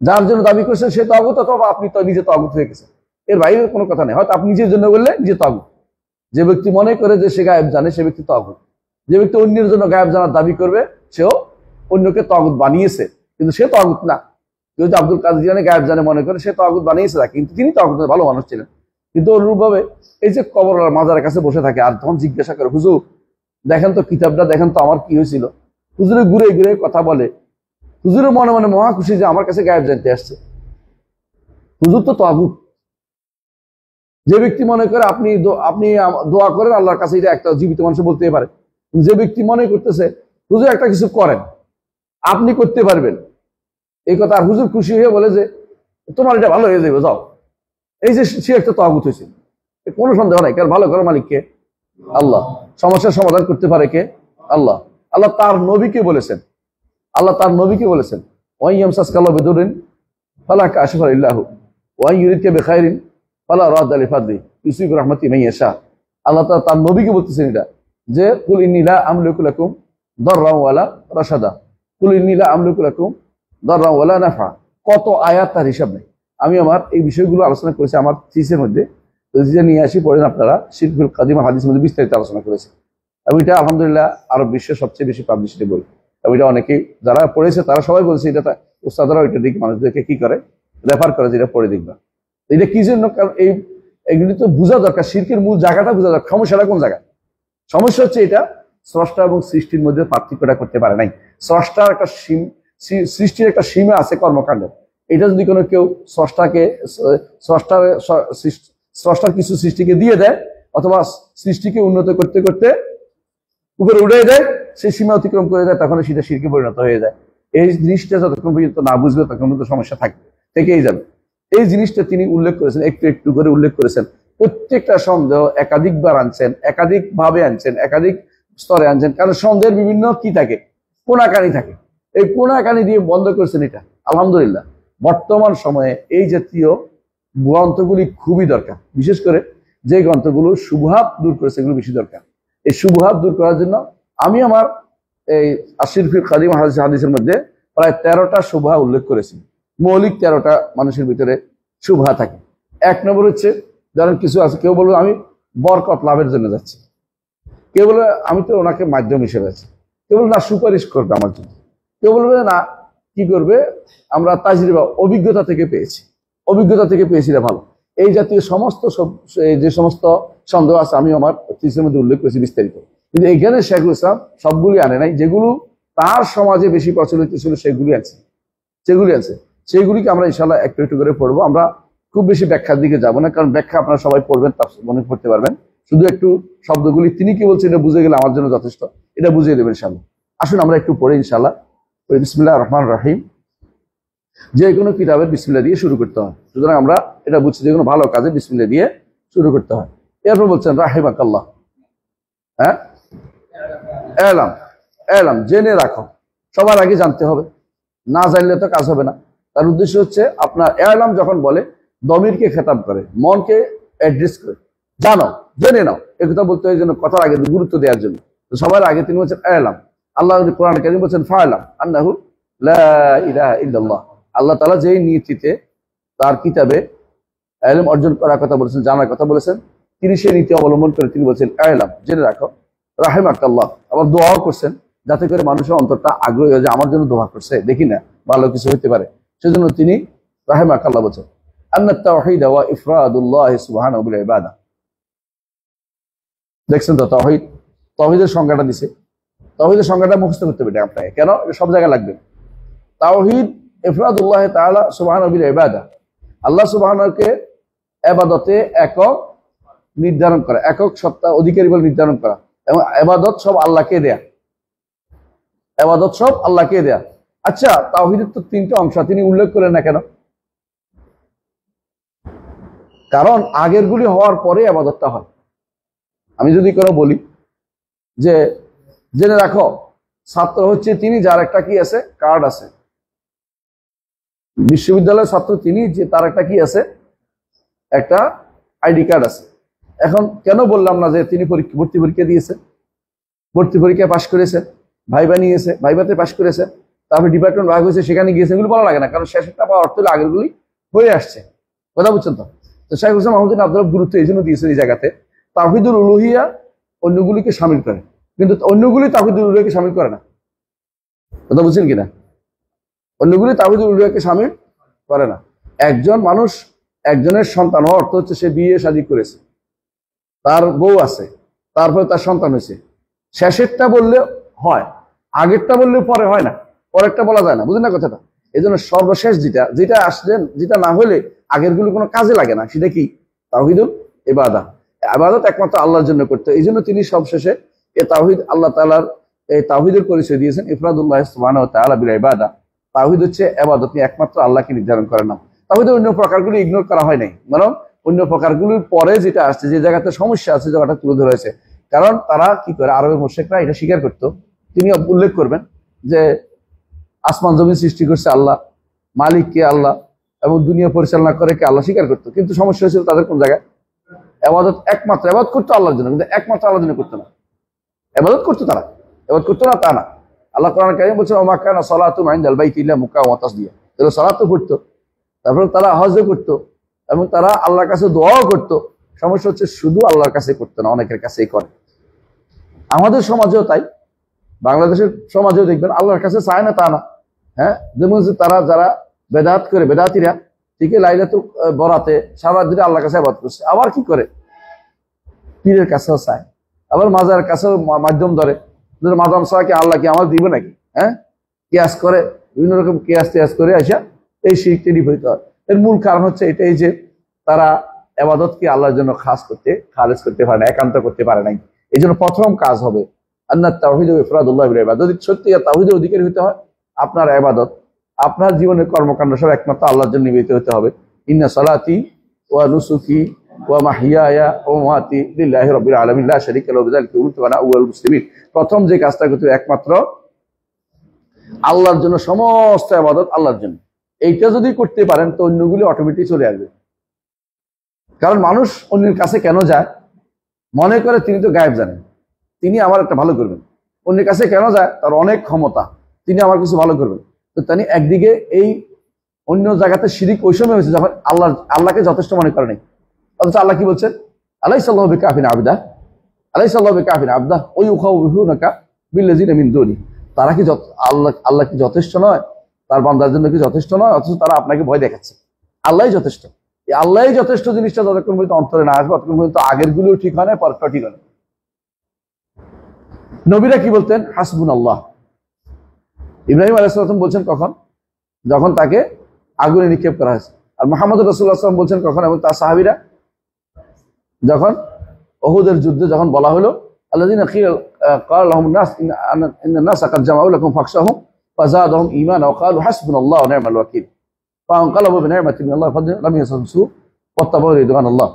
Speaker 1: যার জন্য দাবি করছেন সে তাগুত, অথবা আপনি তো নিজে তাগুত হয়ে গেছেন। এর বাইরে কোনো কথা নেই। হয়তো আপনি নিজের জন্য বললে নিজে তাগুত, যে ব্যক্তি মনে করে যে সে গায়েব জানে সে ব্যক্তি তাগুত। যে ব্যক্তি অন্যের জন্য গায়েব জানার দাবি করবে সেও অন্যকে তাগুত বানিয়েছে, কিন্তু সে তাগুত না। কেউ যদি আব্দুল কাদের জিলানী গায়েব জানে মনে করে সে তাগুত বানিয়েছে না, কিন্তু তিনি তাগুত ভালো মানুষ ছিলেন। কিন্তু অনুরূপভাবে এই যে কবর মাজারের কাছে বসে থাকে আর তখন জিজ্ঞাসা করে, হুজুর দেখেন তো কিতাবটা, দেখেন তো আমার কি হয়েছিল। হুজুরে ঘুরে ঘুরে কথা বলে, হুজুরের মনে মনে মহা খুশি যে আমার কাছে গায়েব জানতে আসছে। হুজুর তো তাগুত। যে ব্যক্তি মনে করে আপনি দোয়া করেন আল্লাহর কাছে, এটা একটা জীবিত মানুষ বলতে পারে। যে ব্যক্তি মনে করতেছে হুজুর একটা কিছু করেন, আপনি করতে পারবেন, এই কথা, আর হুজুর খুশি হয়ে বলে যে তোমার এটা ভালো হয়ে যাবে যাও, এই যে সে একটা তাগুত হয়েছে, কোনো সন্দেহ নাই। কারণ ভালো করার মালিক কে? আল্লাহ। সমস্যার সমাধান করতে পারে কে? আল্লাহ। আল্লাহ তার নবীকে বলেছেন, আল্লাহ তার নবীকে বলেছেন, ওয়াই ইয়ামসাসকাল্লাহু বিদুররিন ফালা কাশিফা ইল্লাহু ওয়া ইউরিদকা বিখাইরিন ফালা রাদ্দা লিফাদলি ইউসিবু রাহমাতি মান ইয়াশা। আল্লাহ তার নবীকে বলতেছেন এটা, যে কুল ইন্নী লা আমলিকু লাকুম দাররান ওয়ালা রাশাদা, কুল ইন্নী লা আমলিকু লাকুম দাররান ওয়ালা নাফা। কত আয়াত, তার হিসাব নেই। আমি আমার এই বিষয়গুলো আলোচনা করেছি আমার থিসের মধ্যে, নিয়ে আসি, পড়েন আপনারা। শিরকুল কাদিম হাদিসের মধ্যে বিস্তারিত আলোচনা করেছি। এবং এটা আলহামদুলিল্লাহ আরব বিশ্বের সবচেয়ে বেশি পাবলিশিটি বই। এবং এটা অনেকেই যারা পড়েছে তারা সবাই বলছে এটা, উস্তাদরা ওইটা দিকে মানুষদেরকে কি করে, রেফার করে, যেটা পড়ে দেখবা। এটা কি জন্য? কারণ এগুলি তো বোঝা দরকার, শিরকের মূল জায়গাটা বোঝা দরকার। সমস্যাটা কোন জায়গায়? সমস্যা হচ্ছে এটা স্রষ্টা এবং সৃষ্টির মধ্যে পার্থক্যটা করতে পারে নাই। স্রষ্টার একটা সৃষ্টির একটা সীমা আছে কর্মকাণ্ডের। এটা যদি কোনো কেউ স্রষ্টার কিছু সৃষ্টিকে দিয়ে দেয়, অথবা সৃষ্টিকে উন্নত করতে করতে উপরে উঠে যায়, সেই সীমা অতিক্রম করে যায়, তখন সেটা শিরকে পরিণত হয়ে যায়। এই জিনিসটা যতক্ষণ পর্যন্ত না বুঝবে তখন পর্যন্ত সমস্যা থেকেই যাবে। এই জিনিসটা তিনি উল্লেখ করেছেন, একটু একটু করে উল্লেখ করেছেন। প্রত্যেকটা সন্দেহ একাধিকবার আনছেন, একাধিকভাবে আনছেন, একাধিক স্তরে আনছেন। কারণ সন্দেহের বিভিন্ন কি থাকে, কোনাকানি থাকে। এই কোনাকানি দিয়ে বন্ধ করেছেন এটা। আলহামদুলিল্লাহ বর্তমান সময়ে এই জাতীয় গ্রন্থগুলি খুবই দরকার। বিশেষ করে যে গ্রন্থগুলো শুভহাত দূর করেছে এগুলো বেশি দরকার। এই শুভহাত দূর করার জন্য আমি আমার এই আশিরফিল কাদিম হাদিসের মধ্যে প্রায় 13টা শুভহা উল্লেখ করেছি। মৌলিক 13টা মানুষের ভিতরে শুভহা থাকে। 1 নম্বর হচ্ছে, ধরেন কিছু আছে, কেউ বলবে আমি বরকত লাভের জন্য যাচ্ছি, কেউ বলবে আমি তো ওনাকে মাধ্যম হিসেবে আছি, কেউ বলবে না সুপারিশ করবে আমার জন্য, কেউ বলবে না কি করবে আমরা তাজরিবা অভিজ্ঞতা থেকে পেয়েছি, অভিজ্ঞতা থেকে পেয়েছি রে ভালো। এই জাতীয় সমস্ত যে সমস্ত সন্দেহ আছে আমি আমার থিসের মধ্যে উল্লেখ করেছি বিস্তারিত। কিন্তু এখানে শেখুল ইসলাম সবগুলি আনে নাই, যেগুলো তার সমাজে বেশি প্রচলিত ছিল সেগুলি আছে, সেইগুলিকে আমরা ইনশাল্লাহ একটু একটু করে পড়বো। আমরা খুব বেশি ব্যাখ্যার দিকে যাব না, কারণ ব্যাখ্যা আপনারা সবাই পড়বেন, তার মনে করতে পারবেন। শুধু একটু শব্দগুলি তিনি কি বলছেন এটা বুঝে গেলে আমার জন্য যথেষ্ট, এটা বুঝিয়ে দেবেন ইনশাল্লাহ। আসুন আমরা একটু পড়ে ইনশাল্লাহ। বিসমিল্লাহির রহমানির রহিম। যে কোনো কিতাবের বিসমিল্লাহ দিয়ে শুরু করতে হয়, সুতরাং আমরা এটা বুঝছি যে কোনো ভালো কাজে বিসমিল্লাহ দিয়ে শুরু করতে হয়। এরপর বলছেন রাহিমাকাল্লাহ, হ্যাঁ, এলাম জেনে রাখো। সবার আগে জানতে হবে, না জানলে তো কাজ হবে না। তার উদ্দেশ্য হচ্ছে আপনার এলাম যখন বলে দমিরকে খেতাব করে, মনকে অ্যাড্রেস করে, জানো, জেনে নাও। একথা বলতে হয় যেন কথার আগে গুরুত্ব দেওয়ার জন্য। সবার আগে তিনি বলছেন এলাম। আল্লাহ কোরআন কারীম বলছেন ফা'লাম আন্নাহু লা ইলাহা ইল্লাল্লাহ। আল্লাহ তাআলা যেই নীতিতে তার কিতাবে ইলম অর্জন করার কথা বলেছেন, জানার কথা বলেছেন, তিনি সেই নীতি অবলম্বন করে তিনি বলছেন এলাম, জেনে রাখো। রাহিমাকাল্লাহ, আবার দোয়াও করছেন যাতে করে মানুষের অন্তরটা আগ্রহী হয় যে আমার জন্য দোয়া করছে, দেখি না ভালো কিছু হতে পারে, সেজন্য তিনি রাহিমাকাল্লাহ বলছেন। আন্নাত তাওহীদ ওয়া ইফরাদুল্লাহ সুবহানাহু বিল ইবাদা। দেখছেন তো তাওহীদের সংজ্ঞাটা দিছে। তাওহীদের সংজ্ঞাটা মুখস্থ করতে হবে আপনাকে, কেন এটা সব জায়গায় লাগবে। তাওহীদ ইফরাদুল্লাহ তাআলা সুবহানাহু বিল ইবাদা, আল্লাহ সুবহানাহুকে ইবাদতে একক নির্ধারণ করা, একক সত্তা অধিকারী বলে নির্ধারণ করা, এবং ইবাদত সব আল্লাহকে দেয়া, ইবাদত সব আল্লাহকে দেয়া। আচ্ছা, তাওহীদের তো 3টা অংশ, তিনি উল্লেখ করেন না কেন? কারণ আগেরগুলি হওয়ার পরে ইবাদতটা হয়। আমি যদি কোনো বলি যে জেনে রাখো ছাত্র হচ্ছে তিনি যার একটা কি আছে, কার্ড আছে, বিশ্ববিদ্যালয়ের ছাত্র তিনি যে তার একটা কি আছে, একটা আইডি কার্ড আছে। এখন কেন বললাম না যে তিনি ভর্তি পরীক্ষা দিয়েছে, ভর্তি পরীক্ষায় পাশ করেছে, ভাইবা নিয়েছে, ভাইবাতে পাশ করেছে, তারপর ডিপার্টমেন্ট ভাগ হয়েছে, সেখানে গিয়েছে, এগুলো বলা লাগে না, কারণ শেষটা পাওয়ার অর্থ হলে আগেরগুলি হয়ে আসছে। কথা বুঝছেন তো? শেখ হুসেন মাহমুদ্দিন আব্দুল গুরুত্ব এই জন্য দিয়েছেন এই জায়গাতে, তাওহীদুল উলুহিয়া অন্যগুলিকে শামিল করে, কিন্তু অন্যগুলি তাওহীদুল উলুহিয়াকে শামিল করে না। কথা বুঝছেন কিনা? অন্যগুলি তাওহীদুল উলুহিয়াকে শামিল করে না। একজন মানুষ একজনের সন্তান হওয়ার অর্থ হচ্ছে সে বিয়ে শাদী করেছে, তার বউ আছে, তারপরে তার সন্তান হয়েছে। শেষেরটা বললে হয়, আগেরটা বললে পরে হয় না, পরেরটা বলা যায় না। বুঝলেন না কথাটা? এই জন্য সর্বশেষ যেটা আসলেন, যেটা না হলে আগের গুলো কোনো কাজে লাগে না, সেটা কি? তাওহীদুল ইবাদা। ইবাদত একমাত্র আল্লাহর জন্য করতে, এই জন্য তিনি সবশেষে এই তাওহীদ, আল্লাহ তাআলার এই তাওহীদের পরিচয় দিয়েছেন ইফরাদুল্লাহ সুবহানাহু ওয়া তাআলা বিল ইবাদা। তাওহীদ হচ্ছে ইবাদত, একমাত্র আল্লাহকে নির্ধারণ করে না। তাওহীদের অন্য প্রকারগুলো ইগনোর করা হয় নাই, বরং অন্য প্রকারগুলোর পরে যেটা আসছে, যে জায়গাতে সমস্যা আছে, জায়গাটা তুলে ধরা হয়েছে। কারণ তারা কি করে, আরবের মুশরিকরা এটা স্বীকার করতো। তিনি উল্লেখ করবেন যে আসমান জমিন সৃষ্টি করছে আল্লাহ, মালিক কে আল্লাহ, এবং দুনিয়া পরিচালনা করে কে আল্লাহ, স্বীকার করতো। কিন্তু সমস্যা হয়েছিল তাদের কোন জায়গায়? ইবাদত একমাত্র ইবাদত করতো আল্লাহর জন্য, কিন্তু একমাত্র আল্লাহর জন্য করতো না। ইবাদত করতো তারা, ইবাদত করতো না তা না। আল্লাহ কোরআন কারীমে বলছেন ওয়া মা কানা সালাতুহুম ইনদাল বাইতি ইল্লা মুকা ওয়া তাসদিয়া। তারা সালাতও পড়তো, তারপর তারা হজও করতো, এবং তারা আল্লাহর কাছে দোয়াও করতো। সমস্যা হচ্ছে শুধু আল্লাহর কাছে করতো না, অনেকের কাছেই করে। আমাদের সমাজেও তাই, বাংলাদেশের সমাজেও দেখবেন আল্লাহর কাছে চায় না তা না। হ্যাঁ, যেমন তারা যারা বেদাত করে, বেদাতিরা ঠিক লাইলাতুল বরাতে সারা দিনে আল্লাহর কাছে ইবাদত করছে, আবার কি করে পীরের কাছেও চায়, আবার মাজার কাছেও মাধ্যম ধরে। মাজাম ছাড়া কি আল্লাহ কি আমার দিবে নাকি? হ্যাঁ, কিয়াস করে, বিভিন্ন রকম কিয়াস করে আসা এই শিরকে নির্ভরিত হয়। এর মূল কারণ হচ্ছে এটাই যে তারা ইবাদতকে আল্লাহর জন্য খালেজ করতে পারে না, একান্ত করতে পারে নাই। এই জন্য প্রথম কাজ হবে আন্নাত তাওহীদ ওয়া ইফরাদুল্লাহ বিল ইবাদত। যদি সত্যি তাওহীদের অধিকারী হতে হয়, আপনার ইবাদত, আপনার জীবনের কর্মকাণ্ড সব একমাত্র আল্লাহর জন্য নিবেদিত হতে হবে। ইন্না সালাতি ওয়া নুসুকি ওয়া মাহইয়ায়া ওয়া মামাতি লিল্লাহি রাব্বিল আলামিন লা শারীকা লাহু বিযালিকা উমিরতু ওয়া আনা আউয়ালুল মুসলিমিন। প্রথম যে কাজটা করতে হবে, একমাত্র আল্লাহর জন্য, সমস্ত ইবাদত আল্লাহর জন্য। এইটা যদি করতে পারেন তো অন্যগুলি অটোমেটিক চলে আসবে। কারণ মানুষ অন্যের কাছে কেন যায়? মনে করে তিনি তো গায়েব জানেন, তিনি আমার একটা ভালো করবেন। অন্যের কাছে কেন যায়? তার অনেক ক্ষমতা, তিনি আমার কিছু ভালো করবেন। তো তিনি একদিকে এই অন্য জায়গাতে শিরিক ওই সময় হয়েছে যখন আল্লাহকে যথেষ্ট মনে করে নাই। অথচ আল্লাহ কি বলছেন? আলাইসাল্লাহু বিকাফিন আবদা, আলাইসাল্লাহু বিকাফিন আবদা ওয়া ইউখাউফুনাকা বিল্লাযিনা মিন দুনি। তারা কি আল্লাহ কি যথেষ্ট নয়? তার বান্দার জন্য কি যথেষ্ট নয়? অথচ তারা আপনাকে ভয় দেখাচ্ছে। আল্লাহই যথেষ্ট। এই আল্লাহই যথেষ্ট জিনিসটা যতক্ষণ পর্যন্ত অন্তরে না আসবে, ততক্ষণ পর্যন্ত আগের গুলোও ঠিক হয় না, পরটা ঠিক হয় না। নবীরা কি বলতেন? হাসবুনাল্লাহ। ইব্রাহিম আলাইহিস সালাম বলছেন কখন? যখন তাকে আগুনে নিক্ষেপ করা হয়েছে। আর মুহাম্মদ রাসূলুল্লাহ সাল্লাল্লাহু আলাইহি ওয়াসাল্লাম বলছেন কখন? এবং তার সাহাবীরা যখন উহুদের যুদ্ধে যখন বলা হলো আল্লাযিনা ক্বালা লাহুমুন নাস ইন্নান নাসা কাদ জামাউ লাকুম ফাখশাহুম ফাযাদাহুম ঈমানা ওয়া ক্বালু হাসবুনাল্লাহু ওয়া নি'মাল ওয়াকিল ফাআনকালাবু বিনি'মাতিন মিনাল্লাহি ওয়া ফাদলিন লাম ইয়ামসাসহুম ওয়াত্তাবাউ রিদওয়ানাল্লাহ।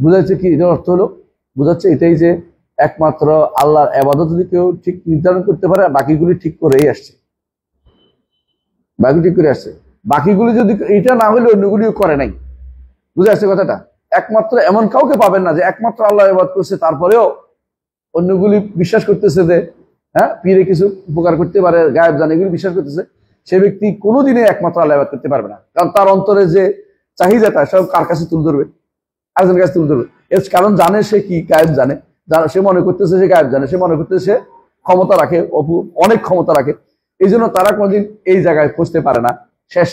Speaker 1: বুঝাচ্ছে কি? এটার অর্থ হলো, বুঝাচ্ছে এটাই যে একমাত্র আল্লাহর ইবাদত যদি কেউ ঠিক নির্ধারণ করতে পারে, বাকিগুলি ঠিক করেই আসছে, বাকি ঠিক করে আসছে। বাকিগুলি যদি এটা না হলে অন্যগুলিও করে নাই। বুঝে আসছে কথাটা? একমাত্র এমন কাউকে পাবেন না যে একমাত্র আল্লাহ ইবাদত করছে, তারপরেও অন্যগুলি বিশ্বাস করতেছে যে হ্যাঁ পীরে কিছু উপকার করতে পারে, গায়েব জানে, এগুলি বিশ্বাস করতেছে। সে ব্যক্তি কোনোদিনে একমাত্র আল্লাহ ইবাদত করতে পারবে না। কারণ তার অন্তরে যে চাহিদাটা সব কার কাছে তুলে ধরবে? আরেকজনের কাছে তুলে ধরবে। এর কারণ জানে সে কি গায়েব জানে, সে মনে করতেছে সে গায়েব জানে, সে মনে করতেছে সে ক্ষমতা রাখে, অনেক ক্ষমতা রাখে। এই জন্য তারা কোনোদিন এই জায়গায় পৌঁছতে পারে না। শেষ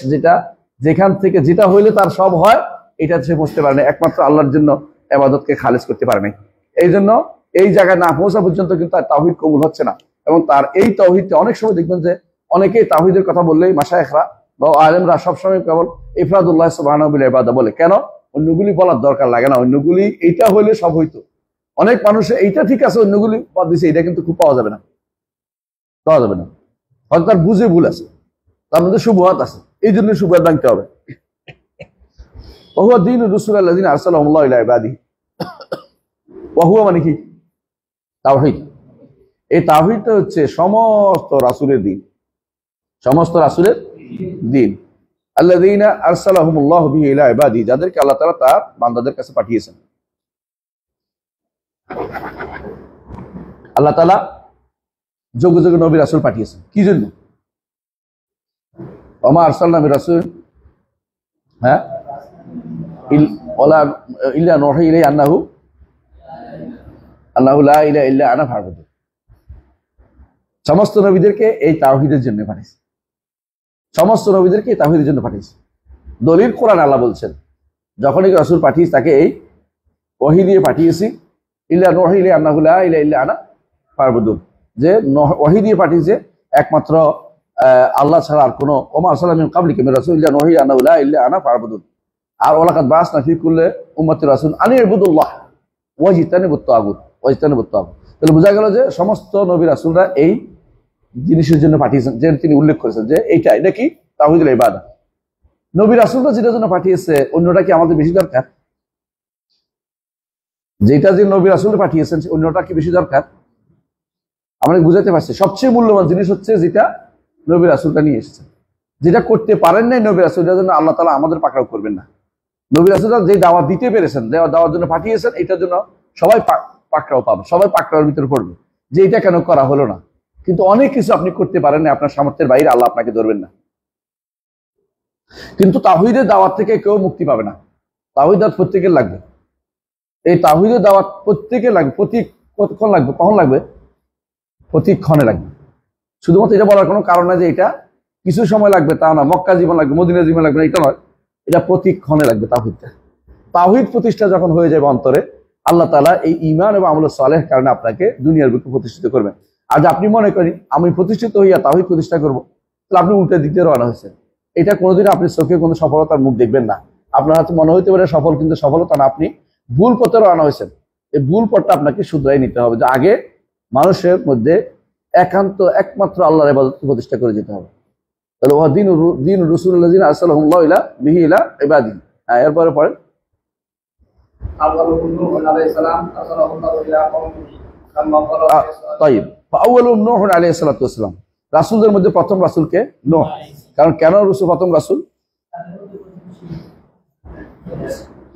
Speaker 1: যেখান থেকে যেটা হইলে তার সব হয়, এটা সে পৌঁছতে পারে না। একমাত্র আল্লাহর জন্য ইবাদতকে খালেজ করতে পারে নাই। এই জন্য এই জায়গায় না পৌঁছা পর্যন্ত কিন্তু তার তাওহীদ কবুল হচ্ছে না। এবং তার এই তাওহীদটা অনেক সময় দেখবেন যে অনেকেই তাওহীদের কথা বললেই মাশায়েখরা বা আলেমরা সবসময় কেবল ইফরাদুল্লাহ সুবহানাহু বিল ইবাদা বলে। কেন? অন্যগুলি বলার দরকার লাগে না। অন্যগুলি এইটা হইলে সব হইতো। অনেক মানুষ এইটা ঠিক আছে, অন্যগুলি বাদ দিছে, এটা কিন্তু খুব পাওয়া যাবে না, পাওয়া যাবে না। হয়তো তার বুঝে ভুল আছে, তার মধ্যে শুবহাত আছে, এই জন্য শুবহাত ভাঙতে হবে। ওহুয়া দীনুর রাসূল আল্লাযিনা আরসালাহুল্লাহু ইলা ইবাদিহি। ওহুয়া মানে কি? তাওহীদ। এই তাওহীদটা হচ্ছে সমস্ত রাসূলের দ্বীন, সমস্ত রাসূলের দ্বীন। আল্লাযিনা আরসালাহুমুল্লাহু বিহি ইলা ইবাদিহি, যাদেরকে আল্লাহ তাআলা তার বান্দাদের কাছে পাঠিয়েছেন। আল্লাহ তাআলা যুগে যুগে নবী রাসূল পাঠিয়েছেন। কি জন্য? ওমা আরসালনা মির রাসূল হ্যাঁ ইল্লা নূহি ইলাইহি আন্নাহু আল্লাহু লা ইলাহা ইল্লা আনা ফা'বুদুন। সমস্ত নবীদেরকে এই তাওহীদের জন্য পাঠিয়েছে, সমস্ত নবীদেরকে এই তাওহীদের জন্য পাঠিয়েছে। দলিল কোরআন আল্লাহ বলছেন, যখনই রাসূল পাঠিয়েছি তাকে এই ওহী দিয়ে পাঠিয়েছি, ইল্লা নূহি ইলাইহি আন্নাহু লা ইলাহা ইল্লা আনা ফা'বুদুন, যে ওহী দিয়ে পাঠিয়েছে একমাত্র আল্লাহ ছাড়া আর কোনো ওমা আরসালনা মিন ক্বাবলিকা মির রাসূলিন ইল্লা নূহি আন্নাহু লা ইলাহা ইল্লা আনা ফা'বুদুন। আর ওয়ালাকাদ বা'আসনা ফি কুল্লি উম্মাতির রাসূল আন ইবুদুল্লাহ ওয়াজতানিবুত তাগুত ওয়াজতানিবুত তাগুত। তাহলে বোঝা গেল যে সমস্ত নবী রাসূলরা এই জিনিসের জন্য পাঠিয়েছেন, যে তিনি উল্লেখ করেছেন যে এটা কি তাওহীদুল ইবাদা। নবী রাসূলরা যেটার জন্য পাঠিয়েছে অন্যটা কি আমাদের বেশি দরকার? যেটা যে নবী রাসূল পাঠিয়েছেন অন্যটা কি বেশি দরকার? আমরা বুঝাতে পারছি সবচেয়ে মূল্যবান জিনিস হচ্ছে যেটা নবী রাসূলটা নিয়ে এসেছেন। যেটা করতে পারেন নাই নবী রাসূল, যার জন্য আল্লাহ তাআলা আমাদের পাকড়াও করবেন না। নবী রাসূলরা যে দাওয়াত দিতে পেরেছেন, দাওয়ার জন্য পাঠিয়েছেন, এটার জন্য সবাই পাকড়াও পাবে, সবাই পাকড়াওর ভিতরে পড়বে যে এটা কেন করা হলো না। কিন্তু অনেক কিছু আপনি করতে পারেন না, আপনার সামর্থ্যের বাইরে, আল্লাহ আপনাকে ধরবেন না। কিন্তু তাওহীদের দাওয়াত থেকে কেউ মুক্তি পাবে না। তাওহীদ প্রত্যেকের লাগবে, এই তাওহীদের দাওয়াত প্রত্যেকের লাগবে। কতক্ষণ লাগবে? কখন লাগবে? প্রতিক্ষণে লাগবে। শুধুমাত্র এটা বলার কোনো কারণ নাই যে এটা কিছু সময় লাগবে তা না, মক্কা জীবন লাগবে, মদিনা জীবন লাগবে না, এটা নয়। এটা প্রতিক্ষণে লাগবে। তাওহীদটা, তাওহীদ প্রতিষ্ঠা যখন হয়ে যাবে অন্তরে, আল্লাহ তাআলা এই ঈমান এবং আমল সালেহ কারণে আপনাকে দুনিয়ার বুকে প্রতিষ্ঠিত করবেন। আর যে আপনি মনে করেন আমি প্রতিষ্ঠিত হইয়া তাওহীদ প্রতিষ্ঠা করবো, তাহলে আপনি উল্টে দিতে রওনা হয়েছেন। এটা কোনোদিন আপনি চোখে কোনো সফলতার মুখ দেখবেন না। আপনার হাতে মনে হইতে পারে সফল, কিন্তু সফলতা না, আপনি ভুল পথে রওনা হয়েছেন। এই ভুল পথটা আপনাকে শুধরাই নিতে হবে, যে আগে মানুষের মধ্যে একমাত্র আল্লাহর ইবাদত প্রতিষ্ঠা করে যেতে হবে। তাহলে ওয়া দীন রাসূলুল্লাযিনা আরসালাহুল্লাহু ইলা বিহি ইলা ইবাদিহি। হ্যাঁ, এরপরে পড়েন। তাইব, ফাআউয়ালু নূহ আলাইহিস সালাতু ওয়াস সালাম। রাসূলদের মধ্যে প্রথম রাসূলকে নূহ। কারণ কেন রাসূল প্রথম রাসূল?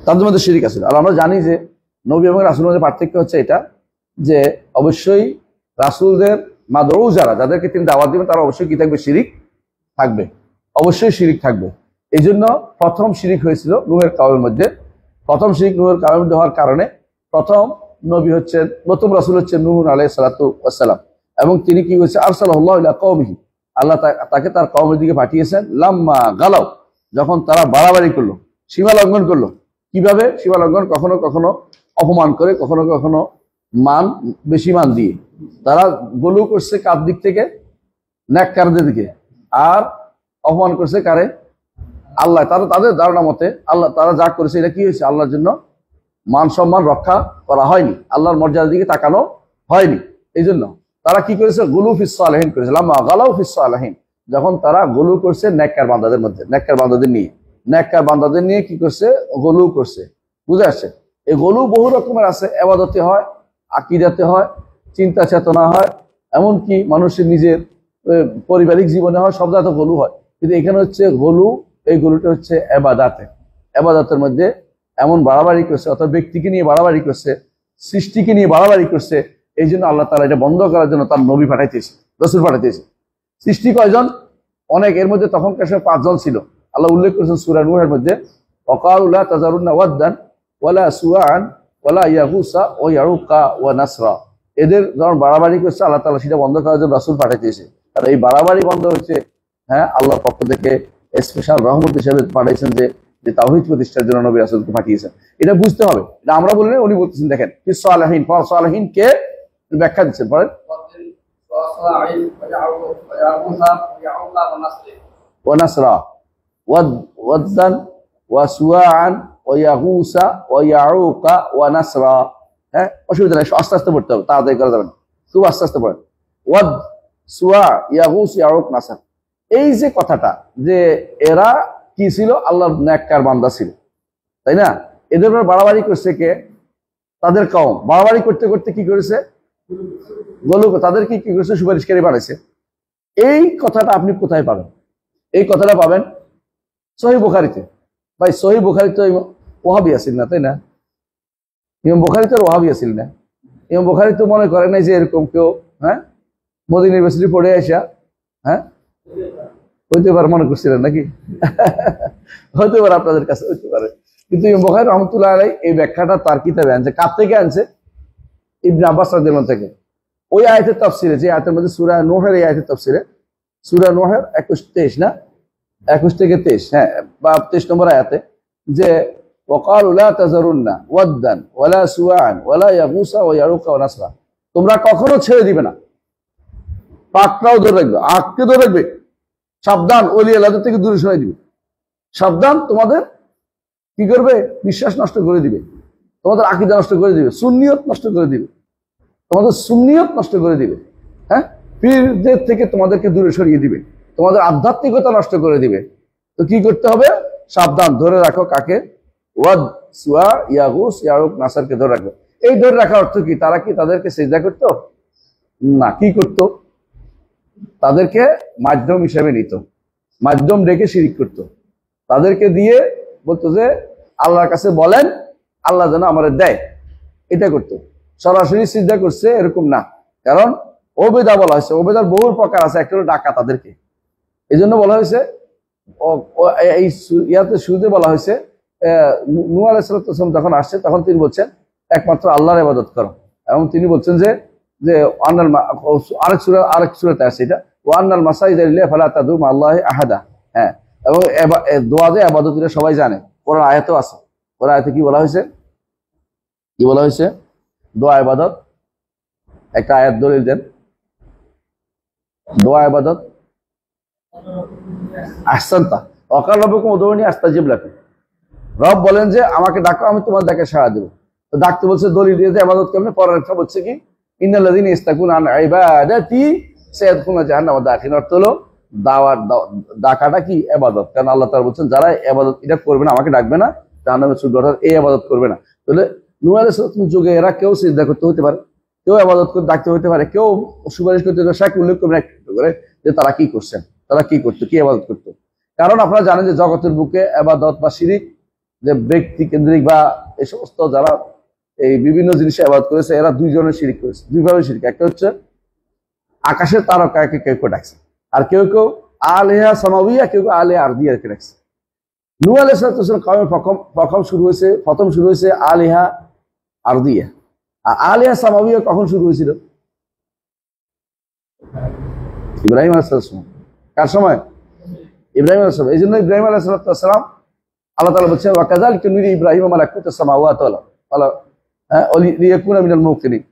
Speaker 1: তাদের মধ্যে শিরিক আছে। আর আমরা জানি যে নবী এবং রাসূলের মধ্যে পার্থক্য হচ্ছে এটা, যে অবশ্যই রাসূলদের মাদউ যারা, যাদেরকে তিনি দাওয়াত দিবেন, তারা অবশ্যই কি থাকবে? শিরিক থাকবে, অবশ্যই শিরিক থাকবে। এই জন্য প্রথম শিরিক হয়েছিল নূহের কওমের মধ্যে। প্রথম শিরিক নূহের কওমের মধ্যে হওয়ার কারণে প্রথম নবী হচ্ছেন, প্রথম রাসূল হচ্ছেন নূহ আলাইহিস সালাতু ওয়াস সালাম। এবং তিনি কি হয়েছে? আরসালাহুল্লাহু ইলা কওমিহি, আল্লাহ তাকে তার কওমের দিকে পাঠিয়েছেন। লাম্মা গালাও, যখন তারা বাড়াবাড়ি করলো, সীমা লঙ্ঘন করলো। কিভাবে সীমা লঙ্ঘন? কখনো কখনো অপমান করে, কখনো কখনো বেশি মান দিয়ে। তারা গলু করছে কার দিক থেকে? নেককারদের দিকে। আর অপমান করছে কারে? আল্লাহ। তাদের ধারণা মতে আল্লাহ তারা যা করেছে এটা কি হয়েছে? আল্লাহর জন্য মান সম্মান রক্ষা করা হয়নি, আল্লাহর মর্যাদার দিকে তাকানো হয়নি। এই জন্য তারা কি করেছে? গুলু ফিস সালিহিন করেছে। লাম্মা গালাউ ফিস সালিহিন, যখন তারা গলু করছে নেককার বান্দাদের মধ্যে, নেককার বান্দাদের নিয়ে কি করছে? গলু করছে। বুঝে আসছে? এই গলু বহু রকমের আছে, ইবাদতে হয়, আকীদাতে হয়, চিন্তা চেতনা হয়, এমনকি মানুষের নিজের পারিবারিক জীবনে হয়, সব জায়গায় গলু হয়। কিন্তু এখানে হচ্ছে গলু, এই গলুটা হচ্ছে ইবাদতের মধ্যে এমন বাড়াবাড়ি করছে, অর্থাৎ ব্যক্তিকে নিয়ে বাড়াবাড়ি করছে, সৃষ্টিকে নিয়ে বাড়াবাড়ি করছে। এই জন্য আল্লাহ তাআলা এটা বন্ধ করার জন্য তার নবী পাঠাইতেছে, রাসূল পাঠাইতেছে। সৃষ্টি কয়জন? অনেক। এর মধ্যে তখনকার সময় 5 জন ছিল। আল্লাহ উল্লেখ করেছেন সূরা নূহের মধ্যে, ওয়াকালু লা তাযারুন্না ওয়াদ্দান ওয়ালা সুআন ওয়ালা ইয়াগুসা ওয়া ইয়াউকা ওয়া নাসরা। এদের যখন বাড়াবাড়ি করছে, আল্লাহ তাআলা সেটা বন্ধ করার জন্য রাসূল পাঠাইতেছে। আর এই বাড়াবাড়ি বন্ধ হচ্ছে, হ্যাঁ, আল্লাহর পক্ষ থেকে স্পেশাল রহমত হিসেবে পাঠাইছেন, যে তাওহীদ প্রতিষ্ঠার জন্য নবী রাসূলকে পাঠিয়েছেন। এটা বুঝতে হবে, এটা আমরা বলি না, উনি বলতেছেন। দেখেন ফিস সালিহিন, সালিহিন কে ব্যাখ্যা দিচ্ছেন, পড়েন। ওয়া নাসরা ওয়াদ্দান ওয়া সুআন ওয়া ইয়াগুসা ওয়া ইয়াউকা ওয়া নাসরা। হ্যাঁ, অসুবিধা নাই, আস্তে আস্তে পড়তে হবে, তাড়াতাড়ি করা যাবে না, খুব আস্তে আস্তে পড়েন। ওয়াদ, সুআ, ইয়াগুস, ইয়াউক, নাসর। এই যে কথাটা, যে এরা কি ছিল? আল্লাহর নেককার বান্দা ছিল, তাই না? এদের উপর বাড়াবাড়ি করছে কে? তাদের কওম। বাড়াবাড়ি করতে করতে কি করেছে? তাদেরকে কি করেছে? সুপারিশকারী বানাইছে। এই কথাটা আপনি কোথায় পাবেন? এই কথাটা পাবেন সহিহ বুখারীতে। ভাই, সহিহ বুখারী তো ওয়াহাবি আসিল না, তাই না? ইমাম বুখারী তো ওয়াহাবি আসিল না। ইমাম বুখারী তো মনে করে নাই যে এরকম কেউ, হ্যাঁ, মদিনা ইউনিভার্সিটি পড়ে আসা, হ্যাঁ, হইতে পারে মনে করছিলেন নাকি? হইতে পারে, আপনাদের কাছে হইতে পারে। কিন্তু ইমাম বুখারী রাহমাতুল্লাহ আলাইহি এই ব্যাখ্যাটা তার কিতাবে আনছে। কার থেকে আনছে? ইবনে আব্বাস রাদিয়াল্লাহু থেকে। ওই আয়াতের তাফসিরে, যে আয়াতের মধ্যে সূরা নূহের এই আয়াতের তাফসিরে, সূরা নূহের 21-23 না 21-23, হ্যাঁ, বা 23 নম্বর আয়াতে, যে ওয়াকালু লা তাযারুন্না ওয়াদ্দান ওয়ালা সুওয়াআন ওয়ালা ইয়াগুসা ওয়া ইয়াউকা ওয়া নাসরা, তোমরা কখনো ছেড়ে দিবে না, পাকটাও ধরে রাখবে, আঁককে ধরে রাখবে, সাবধান, ওলি আল্লাহদের থেকে দূরে সরাই দিবে, সাবধান, তোমাদের কি করবে, বিশ্বাস নষ্ট করে দিবে, তোমাদের আকীদা নষ্ট করে দিবে, সুন্নিয়ত নষ্ট করে দিবে, তোমাদের সুন্নিয়ত নষ্ট করে দিবে, হ্যাঁ, পীরদের থেকে তোমাদেরকে দূরে সরিয়ে দিবে, তোমাদের আধ্যাত্মিকতা নষ্ট করে দিবে। তো কি করতে হবে, সাবধান, ধরে রাখো কাকে, ওয়াদ, সুয়া, ইয়াগুস, ইয়াউক, নাসারকে ধরে রাখবে। এই ধরে রাখার অর্থ কি, তারা কি তাদেরকে সিজদা করতো না, কি করতো, তাদেরকে মাধ্যম হিসেবে নিত, মাধ্যম রেখে শিরিক করতো, তাদেরকে দিয়ে বলতো যে আল্লাহর কাছে বলেন, আল্লাহ যেন আমাদের দেয়, এটা করতো। সরাসরি সিজদা করছে এরকম না, কারণ ওবেদা বলা হয়েছে, ওবেদার বহু প্রকার আছে, একটা হলো ডাকা তাদেরকে, এই জন্য বলা হয়েছে, এই ইয়াতে শুরুতে বলা হয়েছে নূহ আলাইহিস সালাম যখন আসছে তখন তিনি বলছেন একমাত্র আল্লাহর ইবাদত করো, এবং তিনি বলছেন যে আরেক সূরাতে আছে এটা, ওয়ান্নাল মাসাজিদা লিল্লাহি ফালা তাদউ মা আল্লাহি আহাদা, হ্যাঁ, এবং দোয়া যে ইবাদত এটা সবাই জানে, কোরআন আয়াতেও আছে, কোরআন আয়াতে কি বলা হয়েছে, কি বলা হয়েছে, দোয়া ইবাদত, একটা আয়াত দলিল দেন, দোয়া ইবাদত, আহসানতা ওয়াকাল রাব্বুকুম উদউনি আস্তাজিব লাকুম, রব বলেন যে আমাকে ডাকো, আমি তোমার ডাকে সাড়া দেবো। তো ডাকতে বলছে দলিল দিয়ে যে ইবাদত কেমনে, পরের একটা বলছে কি, ইন্নাল্লাযীনা ইস্তাকুনা আন ইবাদাতি সায়াদখুলুনা জাহান্নামা দাখিলিন, অর্থ হলো দাওয়াত, ডাকাটা কি ইবাদত, কারণ আল্লাহ তাআলা বলছেন যারা ইবাদত এটা করবে না, আমাকে ডাকবে না, জাহান্নামে ছুটবে, অর্থাৎ এই ইবাদত করবে না। তাহলে নূহ আলাইহিস সালামের যুগে এরা কেউ সিজদা করতে হতে পারে, কেউ ইবাদত করতে ডাকতে হতে পারে, কেউ সুপারিশ করতে হতে পারে, উল্লেখ করে যে তারা কি করছেন, তারা কি করতো, কি ইবাদত করতো। কারণ আপনারা জানেন যে জগতের বুকে ইবাদত বা শিরিক, যে ব্যক্তি কেন্দ্রিক বা এই সমস্ত যারা এই বিভিন্ন জিনিসে ইবাদত করেছে, এরা দুই ধরনের শিরিক করেছে, দুইভাবে শিরিক। একটা হচ্ছে আকাশের তারকাকে কেউ কেউ ডাকছে, আর কেউ কেউ আলিহা সামাউইয়া, কেউ কেউ আলিহা আরদিয়া কে ডাকছে। নূহ আলাইহিস সালাম কওমের প্রথম শুরু হয়েছে আলিহা আরদিয়া, আর আলিহা সামাউইয়া কখন শুরু হয়েছিল, ইব্রাহিম আলাইহিস সালাম, কার সময়, ইব্রাহিম আলাইহিস সালাম। এই জন্য ইব্রাহিম আলাইহিস সালাম আল্লাহ তাআলা বলছেন ওয়াকাযালিকা নুরি ইব্রাহিম মালাকুতাস সামাওয়াতি ওয়াল আরদি লিয়াকুনা মিনাল মুকিনিন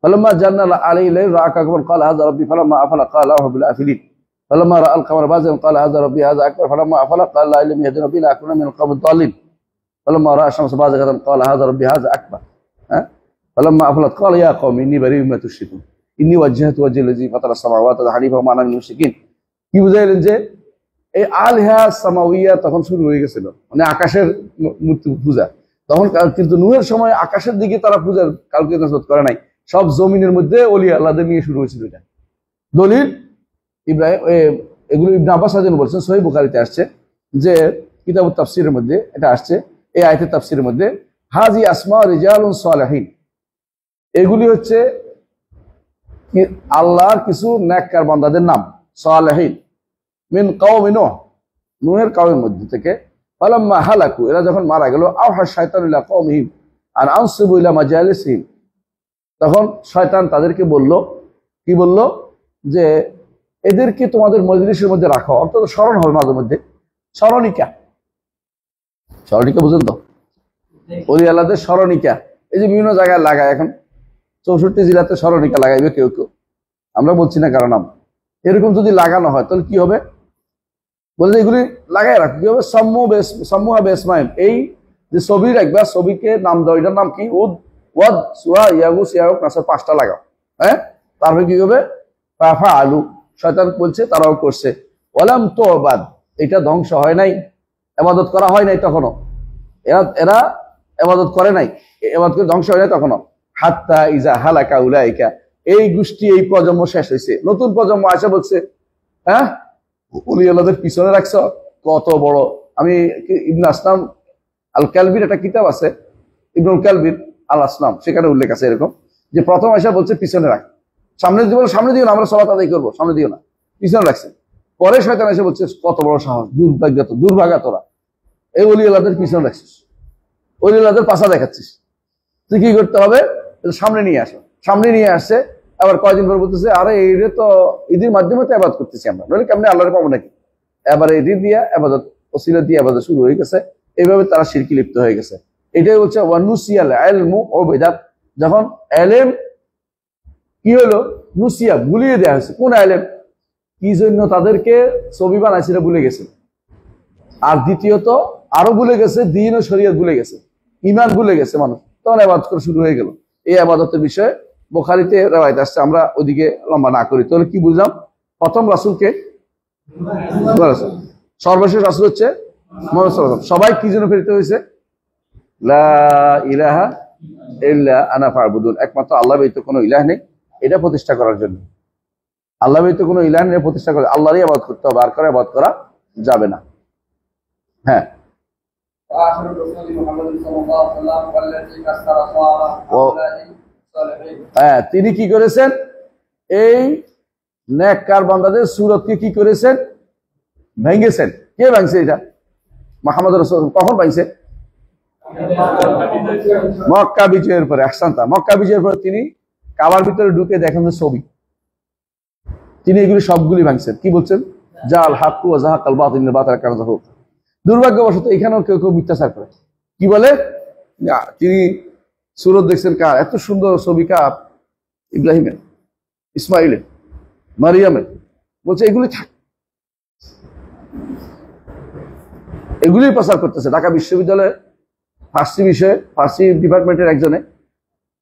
Speaker 1: ফালাম্মা জান্না আলাইহি লাইল রাআ কাওকাবান ক্বালা হাযা রাব্বি ফালাম্মা আফলা ক্বালা হুয়া বিল আফিলিন ফালাম্মা রাআ আল কামারা বাযিগান ক্বালা হাযা রাব্বি হাযা আকবার ফালাম্মা আফলা ক্বালা লা ইলাহা ইল্লা রাব্বি লাকুনা মিনাল কওমিদ দাল্লিন ফালাম্মা রাআ আশ-শামসা বাযিগাতান ক্বালা হাযা রাব্বি হাযা আকবার ফালাম্মা আফলাত ক্বালা ইয়া কওমি ইন্নী বারিউম মিম্মা তুশরিকুন ইন্নী ওয়াজ্জাহতু ওয়াজহিয়া লিল্লাযী ফাতারা আস-সামাওয়াতি ওয়াল আরদা হানিফান ওয়া মা আনা মিনাল মুশরিকিন। কি বুঝাইলেন যে এই আলিহা সামাউইয়া তখন শুরু হয়ে গেছিল, মানে আকাশের মূর্তি পূজা তখন, কিন্তু নূহের সময় আকাশের দিকে তারা পূজার কাউকে নজর করে নাই, সব জমিনের মধ্যে ওলি আল্লাহদের নিয়ে শুরু হয়েছিল। এটা দলিল ইব্রাহিম, এগুলো ইবনে আব্বাস রাদিয়াল্লাহু বলছেন, সহিহ বুখারীতে আসছে যে কিতাবুত তাফসীরের মধ্যে এটা আসছে, এই আয়াতের তাফসীরের মধ্যে হাজি আসমা রিজালুন সালিহিন, এগুলি হচ্ছে আল্লাহর কিছু নেককার বান্দাদের নাম, সালিহিন মিন কওমি নূহ, নূহের কওমের মধ্যে থেকে, ফালাম্মা হালাকু, এরা যখন মারা গেল, আওহা শায়তানু ইলা কওমিহিম আন আনসিবু ইলা মাজালিসিহিম, তখন শয়তান তাদেরকে বলল, কি বলল, যে এদেরকে তোমাদের মজলিসের মধ্যে রাখো, অর্থাৎ স্মরণ হবে মাঝে মধ্যে, স্মরণিকা, স্মরণিকা বুঝেন তো, ওলি আল্লাহদের স্মরণিকা, এই যে বিভিন্ন জায়গায় লাগায়, এখন 64 জেলাতে স্মরণিকা লাগাইবে কেউ কেউ, আমরা বলছি না কারণ নাম, এরকম যদি লাগানো হয় তাহলে কি হবে, বলে এগুলি লাগাই রাখো, কি হবে, সম্মুহা বেসমাইম, এই যে ছবি রাখবা, ছবিকে নাম দাও, এটার নাম কি, উদ, ওয়াদ, সুয়া, ইয়াগুস, ইয়াউক, নাসার, 5টা লাগাও, হ্যাঁ, তারপরে কি হবে, ফাফা আলু, শয়তান বলছে তারাও করছে, ওয়ালাম তুবাদ, এটা ধ্বংস হয় নাই, ইবাদত করা হয় নাই তখনো, এরা ইবাদত করে নাই, ইবাদত করে ধ্বংস হয় নাই তখনো, হাত্তা ইজা হালাকা উলাইকা, এই গোষ্ঠী, এই প্রজন্ম শেষ হয়েছে, নতুন প্রজন্ম আসে বলছে, হ্যাঁ, ওলি আল্লাহদের পিছনে রাখছ, কত বড়। আমি ইবনে আসলাম আল কালবির একটা কিতাব আছে, ইবনুল কালবির আল আসলাম, সেখানে উল্লেখ আছে এরকম, যে প্রথম আসা বলছে পিছনে রাখ, সামনে দিব, সামনে দিও না, আমরা সালাত আদায় করবো, সামনে দিও না, পিছনে রাখছে। পরে শয়তান এসে বলছে কত বড় সাহস, দুর্ভাগা তোরা, এই ওলি আল্লাহদের পিছনে রাখছিস, ওলি আল্লাহদের পাশা দেখাচ্ছিস, তুই কি করতে হবে, সামনে নিয়ে আসো, সামনে নিয়ে আসছে। আবার কয়দিন পর বলতেছে আরে এইটা তো ঈদের মাধ্যমে তো আবাদ করতেছি আমরা, নইলে কেমনি আল্লাহরে পাবো নাকি। এবার ঈদ দিয়ে আবাদত, ওসিলা দিয়ে আবাদত শুরু হয়ে গেছে। এইভাবে তারা শিরকি লিপ্ত হয়ে গেছে। এটাই হচ্ছে ওয়ানুসিয়াল ইলমু উবিদাত, যখন ইলম কি হলো, নুসিয়া ভুলিয়ে দেওয়া হয়েছে। কোন ইলম, কি জন্য তাদেরকে ছবি বানাইছিল ভুলে গেছে। আর দ্বিতীয়ত আরো ভুলে গেছে, দিন ও শরীয়ত ভুলে গেছে, ইমান ভুলে গেছে মানুষ, তখন আবাদত করা শুরু হয়ে গেল। এই আবাদতের বিষয়ে বুখারীতে রওয়ায়াত আসছে, আমরা ওদিকে লম্বা না করি। তাহলে কি বুঝলাম, প্রথম রাসূলকে, সর্বশেষ রাসূল হচ্ছে মুহাম্মদ সাল্লাল্লাহু আলাইহি ওয়াসাল্লাম। সবাই কি জন্য প্রেরিত হয়েছে, লা ইলাহা ইল্লা আনা ফা'বুদুন, একমাত্র আল্লাহ ব্যতীত কোনো ইলাহ নেই, এটা প্রতিষ্ঠা করার জন্য। আল্লাহ ব্যতীত কোনো ইলাহ নেই প্রতিষ্ঠা করে আল্লাহরই ইবাদত করতে হবে, আর করে ইবাদত করা যাবে না। হ্যাঁ, হ্যাঁ, তিনি কি করেছেন, এই নেককার বান্দাদের সুরতকে কি করেছেন, ভেঙেছেন। কে ভাঙছে এটা, মুহাম্মদ রাসূলুল্লাহ। কখন ভাঙছে, মক্কা বিজয়ের পরে। আহসানতা, মক্কা বিজয়ের পরে তিনি কাবার ভিতরে ঢুকে দেখেন যে ছবি, তিনি এগুলি সবগুলি ভাঙছেন। কি বলছেন, জাল হাক্কু ওয়া যাহাকাল বাতিল ইন্নাল বাতিলা কানা যাহুকা। দুর্ভাগ্যবশত এখানেও কেউ কেউ মিথ্যাচার করে, কি বলে, তিনি সুরত দেখছেন কার, এত সুন্দর ছবি কার, ইব্রাহিমের, ইসমাইলের, মারিয়ামের, বলছে এগুলি থাক, এগুলি প্রচার করতেছে। ঢাকা বিশ্ববিদ্যালয়ে ফার্সি বিষয়ে, ফার্সি ডিপার্টমেন্টের একজনে,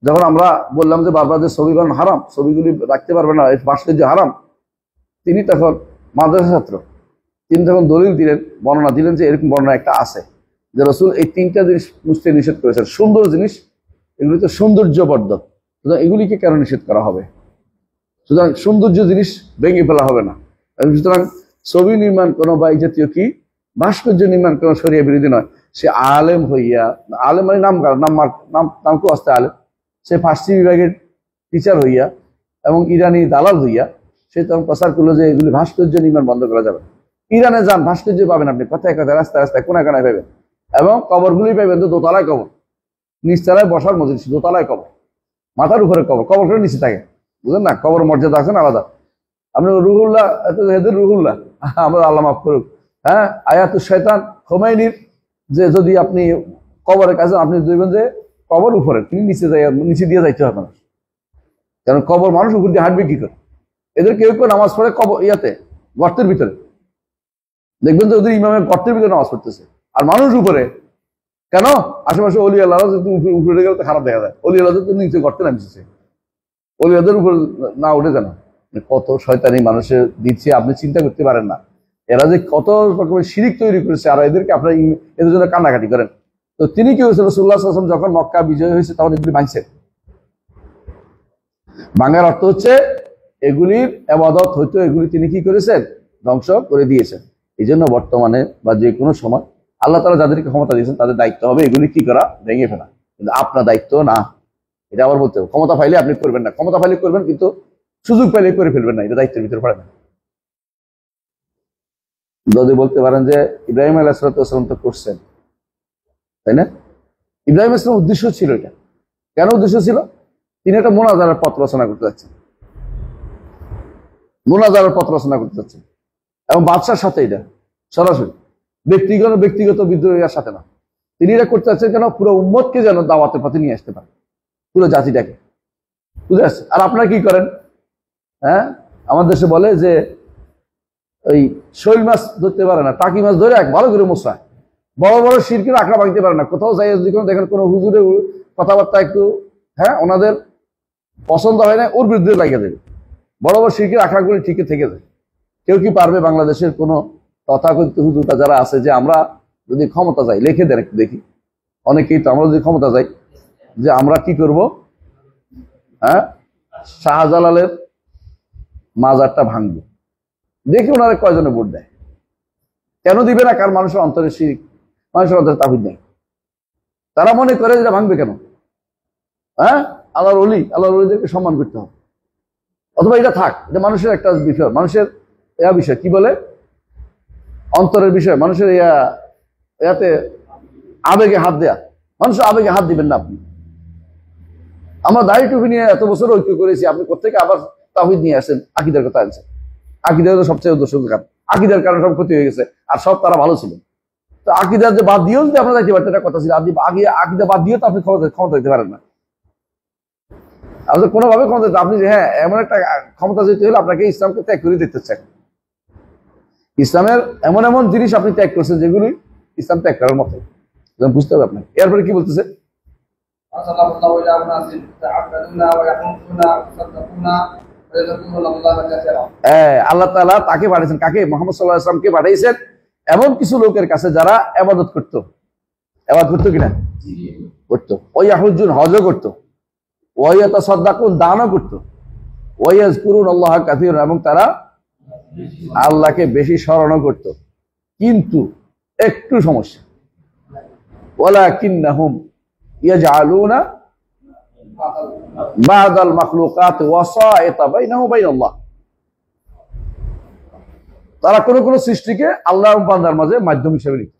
Speaker 1: যখন আমরা বললাম যে বারবার যে ছবি বানানো হারাম, ছবিগুলি রাখতে পারবে না, ভাস্কর্য হারাম, তিনি তখন মাদ্রাসা ছাত্র, তিনি তখন দলিল দিলেন, বর্ণনা দিলেন যে এরকম বর্ণনা একটা আছে যে রাসূল এই তিনটা জিনিস মুছতে নিষেধ করেছেন। সুন্দর জিনিস, এগুলি তো সৌন্দর্যবর্ধক, সুতরাং এগুলিকে কেন নিষেধ করা হবে, সুতরাং সৌন্দর্য জিনিস ভেঙে ফেলা হবে না। সুতরাং ছবি নির্মাণ কোনো বা এই জাতীয় কি ভাস্কর্য নির্মাণ কোনো শরিয়া বিরোধী নয়। সে আলেম হইয়া, আলেম মানে নাম নাম কেউ আসতে আলেম, সে ফার্সি বিভাগের টিচার হইয়া এবং ইরানি দালাল হইয়া সে তখন প্রচার করলো যে এগুলি ভাস্কর্য নির্মাণ বন্ধ করা যাবে। ইরানে যান, ভাস্কর্য পাবেন আপনি কথায় কথায়, রাস্তায় রাস্তায়, কোনায় কোনায় পাবেন, এবং কবরগুলি পাবেন তো দোতলায় কবর, নিচতলায় বসার মজলিস, দোতলায় কবর, মাথার উপরে কবর, কবর করে নিচে থাকে, বুঝলেন না, কবর মর্যাদা আছে না আলাদা। আপনি রুহুল্লাহ, এদের রুহুল্লাহ, আমরা আল্লাহ মাফ করুক, হ্যাঁ, আয়াতুশ শয়তান খোমেনির, যে যদি আপনি কবরের কাছে আপনি দেখবেন যে কবর উপরে, তিনি নিচে দিয়ে যাইতে হবে মানুষ, কারণ কবর মানুষ উপর দিয়ে হাঁটবে কি করে। এদের কেউ কেউ নামাজ পড়ে কবর ইয়াতে গর্তের ভিতরে, দেখবেন যে ওদের ইমামের গর্তের ভিতরে নামাজ পড়তেছে, আর মানুষ উপরে। কেন, আশেপাশে অলি আল্লাহ উপরে গেলে তো খারাপ দেখা যায়, অলি আল্লাহ তো নিচে গর্তে নামছে, অলি আল্লাহর উপর না উঠে জানা। কত শয়তানি মানুষের দিচ্ছে আপনি চিন্তা করতে পারেন না। এরা যে কত রকমের শিরিক তৈরি করেছে, আর এদেরকে আপনার এদের জন্য কান্নাকাটি করেন। তো তিনি কি হয়েছিল, রাসূলুল্লাহ সাল্লাল্লাহু আলাইহি ওয়াসাল্লাম যখন মক্কা বিজয় হয়েছে তখন এগুলি ভাঙছে। ভাঙার অর্থ হচ্ছে এগুলির ইবাদত হইতো, এগুলি তিনি কি করেছেন, ধ্বংস করে দিয়েছেন। এই জন্য বর্তমানে বা যে কোনো সময় আল্লাহ তাআলা যাদেরকে ক্ষমতা দিয়েছেন তাদের দায়িত্ব হবে এগুলি কি করা, ভেঙে ফেলা, কিন্তু আপনার দায়িত্ব না। এটা আবার বলতে হবে, ক্ষমতা পাইলে আপনি করবেন না, ক্ষমতা পাইলে করবেন, কিন্তু সুযোগ পাইলে করে ফেলবেন না, এটা দায়িত্বের ভিতরে পড়ে না। যদি বলতে পারেন যে ইব্রাহিম আলাইহিস সালাম তো করছেন, তাই না, ইব্রাহিম আলাইহিস সালামের উদ্দেশ্য ছিল এটা। কেন উদ্দেশ্য ছিল, তিনি একটা মুনাজারার পথ রচনা করতে যাচ্ছেন, মুনাজারার পথ রচনা করতে যাচ্ছেন, এবং বাদশার সাথে এটা সরাসরি, ব্যক্তিগত বিদ্রোহীর সাথে না। তিনি এটা করতে যাচ্ছেন কেন, পুরো উম্মতকে যেন দাওয়াতের পথে নিয়ে আসতে পারে, পুরো জাতিটাকে, বুঝে আসছে। আর আপনারা কি করেন, হ্যাঁ, আমাদের দেশে বলে যে ওই শৈল মাছ ধরতে পারে না, টাকি মাছ ধরে এক ভালো করে মশায়, বড় বড় শিরকের আঁকড়া ভাঙতে পারে না। কোথাও যাই যখন দেখেন কোনো হুজুরের কথাবার্তা একটু, হ্যাঁ, ওনাদের পছন্দ হয় না, ওর বিরুদ্ধে লাগিয়ে দেবে, বড় বড় শিরকের আঁকড়াগুলি ঠিকই থেকে যায়। কেউ কি পারবে বাংলাদেশের কোনো তথাকথিত হুজুরটা যারা আছে যে আমরা যদি ক্ষমতা যাই, লিখে দেন একটু দেখি, অনেকেই তো আমরা যদি ক্ষমতা যাই যে আমরা কি করব, হ্যাঁ, শাহজালালের মাজারটা ভাঙবো, দেখি ওনারা কয়জনে ভোট দেয়। কেন দিবে না, কারণ মানুষের অন্তরে শিরক, মানুষের অন্তরে তাওহীদ নেই, তারা মনে করে যেটা ভাঙবে কেন, হ্যাঁ, আল্লাহর অলিদেরকে সম্মান করতে হবে, অথবা এটা থাক, এটা মানুষের একটা বিষয়, মানুষের বিষয় কি বলে, অন্তরের বিষয়, মানুষের ইয়াতে আবেগে হাত দেয়া, মানুষের আবেগে হাত দিবেন না আপনি। আমরা দাড়ি টুপি নিয়ে এত বছর ঐক্য করেছি, আপনি কোথেকে আবার তাওহীদ নিয়ে আসেন, আকীদার কথা আনছেন। আকীদা হলো সবচেয়ে দোষের কারণ, আকীদার কারণে সব ক্ষতি হয়ে গেছে, আর সব তারা ভালো ছিল। তো আকীদার যে বাদ দিয়েও যদি আপনারা যাইতে পারতেন, এটা কথা ছিল। আপনি আগে আকীদা বাদ দিয়েও তো আপনি ক্ষমতা দিতে পারেন না। আপনি কোনোভাবে ক্ষমতা, আপনি হ্যাঁ এমন একটা ক্ষমতা যেতে হলে আপনাকে ইসলামকে ত্যাগ করে দিতে চান। ইসলামের এমন এমন জিনিস আপনি ত্যাগ করছেন যেগুলি ইসলাম ত্যাগ করার মতো, বুঝতে হবে আপনাকে। এরপরে কি বলতেছে, আল্লাহ তাআলা তাকে পাঠিয়েছেন, কাকে? মুহাম্মদ সাল্লাল্লাহু আলাইহি ওয়াসাল্লামকে পাঠিয়েছেন এমন কিছু লোকের কাছে যারা ইবাদত করত। ইবাদত করতো কিনা? করতো। ওয়ায়াহুজ্জুন, হজও করতো। ওয়ায়াতাসাদ্দাকুন, দানও করতো। ওয়ায়াজকুরুনাল্লাহ কাসীরান, এবং তারা আল্লাহকে বেশি স্মরণও করত। কিন্তু একটু সমস্যা, ওয়ালাকিন্নাহুম ইয়াজআলুনা বা'দাল মাখলুকাত ওয়াসাইতা বাইনাহু ওয়া বাইনাল্লাহ। তারা কোন কোন সৃষ্টিকে আল্লাহ এবং বান্দার মাঝে মাধ্যম হিসেবে নিত।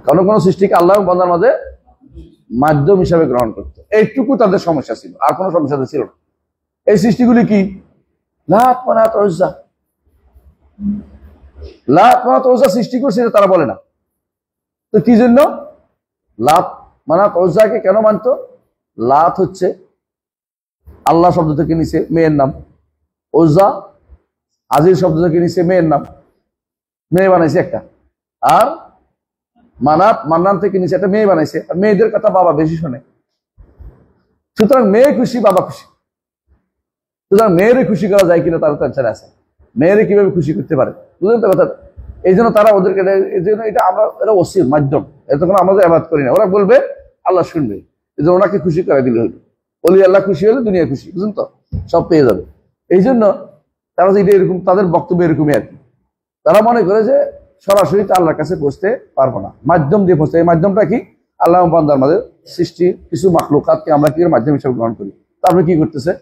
Speaker 1: কোন কোন সৃষ্টিকে আল্লাহ এবং বান্দার মাঝে মাধ্যম হিসেবে গ্রহণ করত। এইটুকু তাদের সমস্যা ছিল, আর কোনো সমস্যা ছিল না। এই সৃষ্টিগুলি কি? লাত, মানাত, উজ্জা। লাত, মানাত, উজ্জা সৃষ্টি করছে এটা তারা বলে না। তো কি জন্য লাত, মানাত, উজ্জাকে কেন মানত? লাত হচ্ছে আল্লাহ শব্দ থেকে নিচে মেয়ের নাম, উজ্জা আজিজ শব্দ থেকে নিচে মেয়ের নাম, মেয়ে বানাইছে একটা। আর মানাত, মান্নান থেকে নিচে একটা মেয়ে বানাইছে। আর মেয়েদের কথা বাবা বেশি শোনে, সুতরাং মেয়ে খুশি বাবা খুশি। সুতরাং মেয়েরে খুশি করা যায় কিনা তার টেনশন আছে, মেয়েরে কিভাবে খুশি করতে পারে, বুঝলেন তো কথা? এই জন্য তারা ওদেরকে, এই জন্য এটা আমরা, এটা ওসির মাধ্যম, এটা কোনো আমরা ইবাদত করি না। ওরা বলবে আল্লাহ শুনবে, এই জন্য ওনাকে খুশি করে দিলে হইল। বলি আল্লাহ খুশি হলে দুনিয়া খুশি, বুঝলেন তো, সব পেয়ে যাবে। এই জন্য তারা যে এটা এরকম, তাদের বক্তব্য এরকমই আর কি। তারা মনে করে যে সরাসরি তো আল্লাহর কাছে পৌঁছতে পারবো না, মাধ্যম দিয়ে পৌঁছতে। এই মাধ্যমটা কি? আল্লাহ বান্দার মাঝে সৃষ্টি কিছু মাখলুকাতকে আমরা কি মাধ্যম হিসেবে গ্রহণ করি। তারপরে কি করতেছে?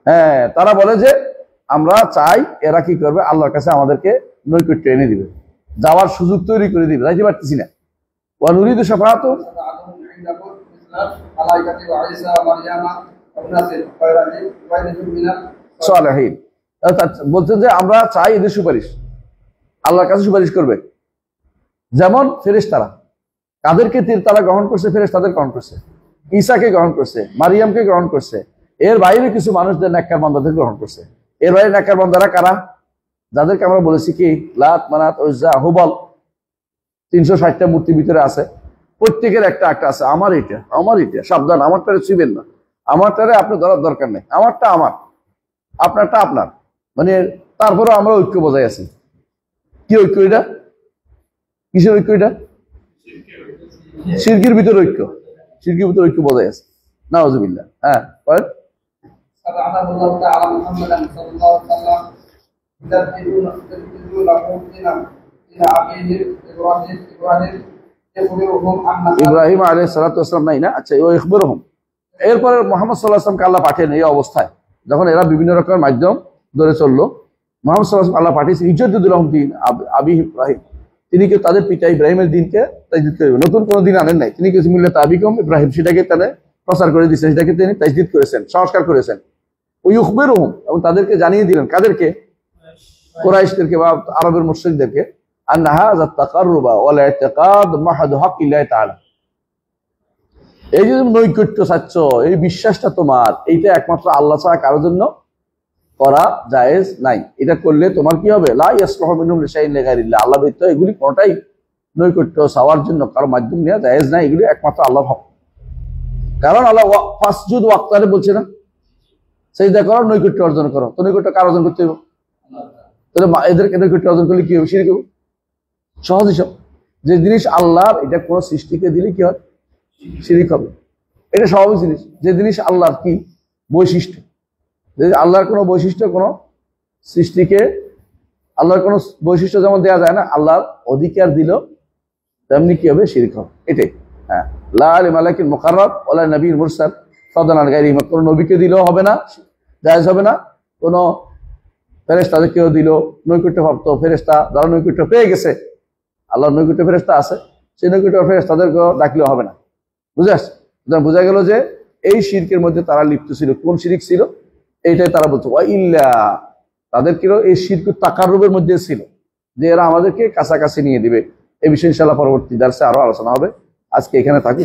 Speaker 1: হ্যাঁ, তারা বলে যে আমরা চাই এরা কি করবে, আল্লাহর কাছে আমাদেরকে নৈকট্য এনে দিবে, যাওয়ার সুযোগ তৈরি করে দিবে, যাইতে পারতেছি না। ওয়া নুরিদু শাফাআতু সালিহিন, বলতে যে আমরা চাই এদের সুপারিশ, আল্লাহর কাছে সুপারিশ করবে। যেমন ফেরেশতারা, কাদেরকে তারা গ্রহণ করছে? ফেরেশতাদের গ্রহণ করছে, ঈসাকে গ্রহণ করছে, মারিয়ামকে গ্রহণ করছে। এর বাইরে কিছু মানুষদের নেককার বান্দাদের গ্রহণ করছে। এর বাইরে নেককার বান্দারা কারা? যাদেরকে আমরা বলেছি কি লাত, মানাত, উজ্জা, হুবল, 360টা মূর্তির ভিতরে আছে। প্রত্যেকের একটা একটা আছে, আমার এটা, আমার এটা, সাবধান, আমারটারে ছুঁবেন না, আমারটারে আপনি ধরার দরকার নেই, আমারটা আমার, আপনারটা আপনার। মানে তারপরেও আমরা ঐক্য বজায় আছি। কি ঐক্য এটা? কিসের ঐক্য এটা? শিরকের ভিতরে ঐক্য, শিরকের ভিতরে ঐক্য বজায় আছে। নাউজুবিল্লাহ। হ্যাঁ, বলেন। ইব্রাহিম আলাইহিস সালাতু ওয়াস সালাম নাই না? আচ্ছা, ও ইখবরহুম। এরপরে মুহাম্মদ সাল্লাল্লাহু আলাইহি ওয়াসাল্লামকে আল্লাহ পাঠালেন এই অবস্থায়, যখন এরা বিভিন্ন রকমের মাধ্যম ধরে চললো। মুহাম্মদ সাল্লাল্লাহু আলাইহি ওয়াসাল্লাম আল্লাহ পাঠিয়েছেন ইজ্জতুল্লাহম দিন আবি ইব্রাহিম, তিনি কি তাদের পিতা ইব্রাহিমের দিনকে তাজদীদ করবে, নতুন কোনো দিন আনেন নাই। তিনি কিছু মিল্লাত আবিকুম ইব্রাহিম, সেটাকে তারা প্রচার করে দিয়েছেন, সেটাকে তিনি তাজদীদ করেছেন, সংস্কার করেছেন। ওই ইখবরহুম, এবং তাদেরকে জানিয়ে দিলেন, কাদেরকে? কুরাইশদেরকে বা আরবের মুশরিকদেরকে, আন্না হাযা তাকাররুবা ওয়াল ইতিকাদ মাহাদ হাক্কিল্লাহি তাআলা, এই যে নৈকট্য চাচ্ছ, এই বিশ্বাসটা তোমার, এইটা একমাত্র আল্লাহ ছাড়া কারোর জন্য করা জায়েজ নাই। এটা করলে তোমার কি হবে? লা ইয়াসলাহু মিনহুম লিশাইইন লিগাইরিল্লাহ, আল্লাহ ব্যতীত এগুলি কোনটাই নৈকট্য চাওয়ার জন্য কারো মাধ্যম নেওয়া জায়েজ নাই, এগুলি একমাত্র আল্লাহর হক। কারণ আল্লাহ ফাসজুদ ওয়াক্তারে বলছে না, সেজদা করো, নৈকট্য অর্জন করো। তো নৈকট্য কার অর্জন করতে হবে? তাহলে এদেরকে নৈকট্য অর্জন করলে কি হবে? শিরক হবে। সহজ হিসাব, যে জিনিস আল্লাহর, এটা কোন সৃষ্টিকে দিলে কি হয়? শিরক হবে। এটা স্বাভাবিক জিনিস। যে জিনিস আল্লাহর কি বৈশিষ্ট্য, আল্লাহর কোনো বৈশিষ্ট্য কোন সৃষ্টিকে, আল্লাহর কোন বৈশিষ্ট্য যেমন দেওয়া যায় না, আল্লাহর অধিকার দিল, তেমনি কি হবে? শিরক হবে। এটাই। হ্যাঁ, লা লিমালাকিল মুকাররাব ওয়ালা নবীর মুরসাল ফাদলান আন গায়রিহি, কোন নবীকে দিলেও হবে না, জায়েজ হবে না। কোন ফেরেশতাদেরকেও দিল, নৈকট্যপ্রাপ্ত ফেরেশতা যারা নৈকট্য পেয়ে গেছে, আল্লাহর নৈকট্য ফেরেশতা আছে, সেই নৈকট্য ফেরেশতাদেরকে ডাকলেও হবে না। বুঝে আসছে? বোঝা গেল যে এই শিরকের মধ্যে তারা লিপ্ত ছিল। কোন শিরক ছিল? এইটাই তারা বলতো ওয়া ইল্লা, তাদের কি এই শিরক তাকাররুবের মধ্যে ছিল, যে এরা আমাদেরকে কাছাকাছি নিয়ে দিবে। এই বিষয়ে ইনশাআল্লাহ পরবর্তী দার্সে আরো আলোচনা হবে। আজকে এখানে থাকি।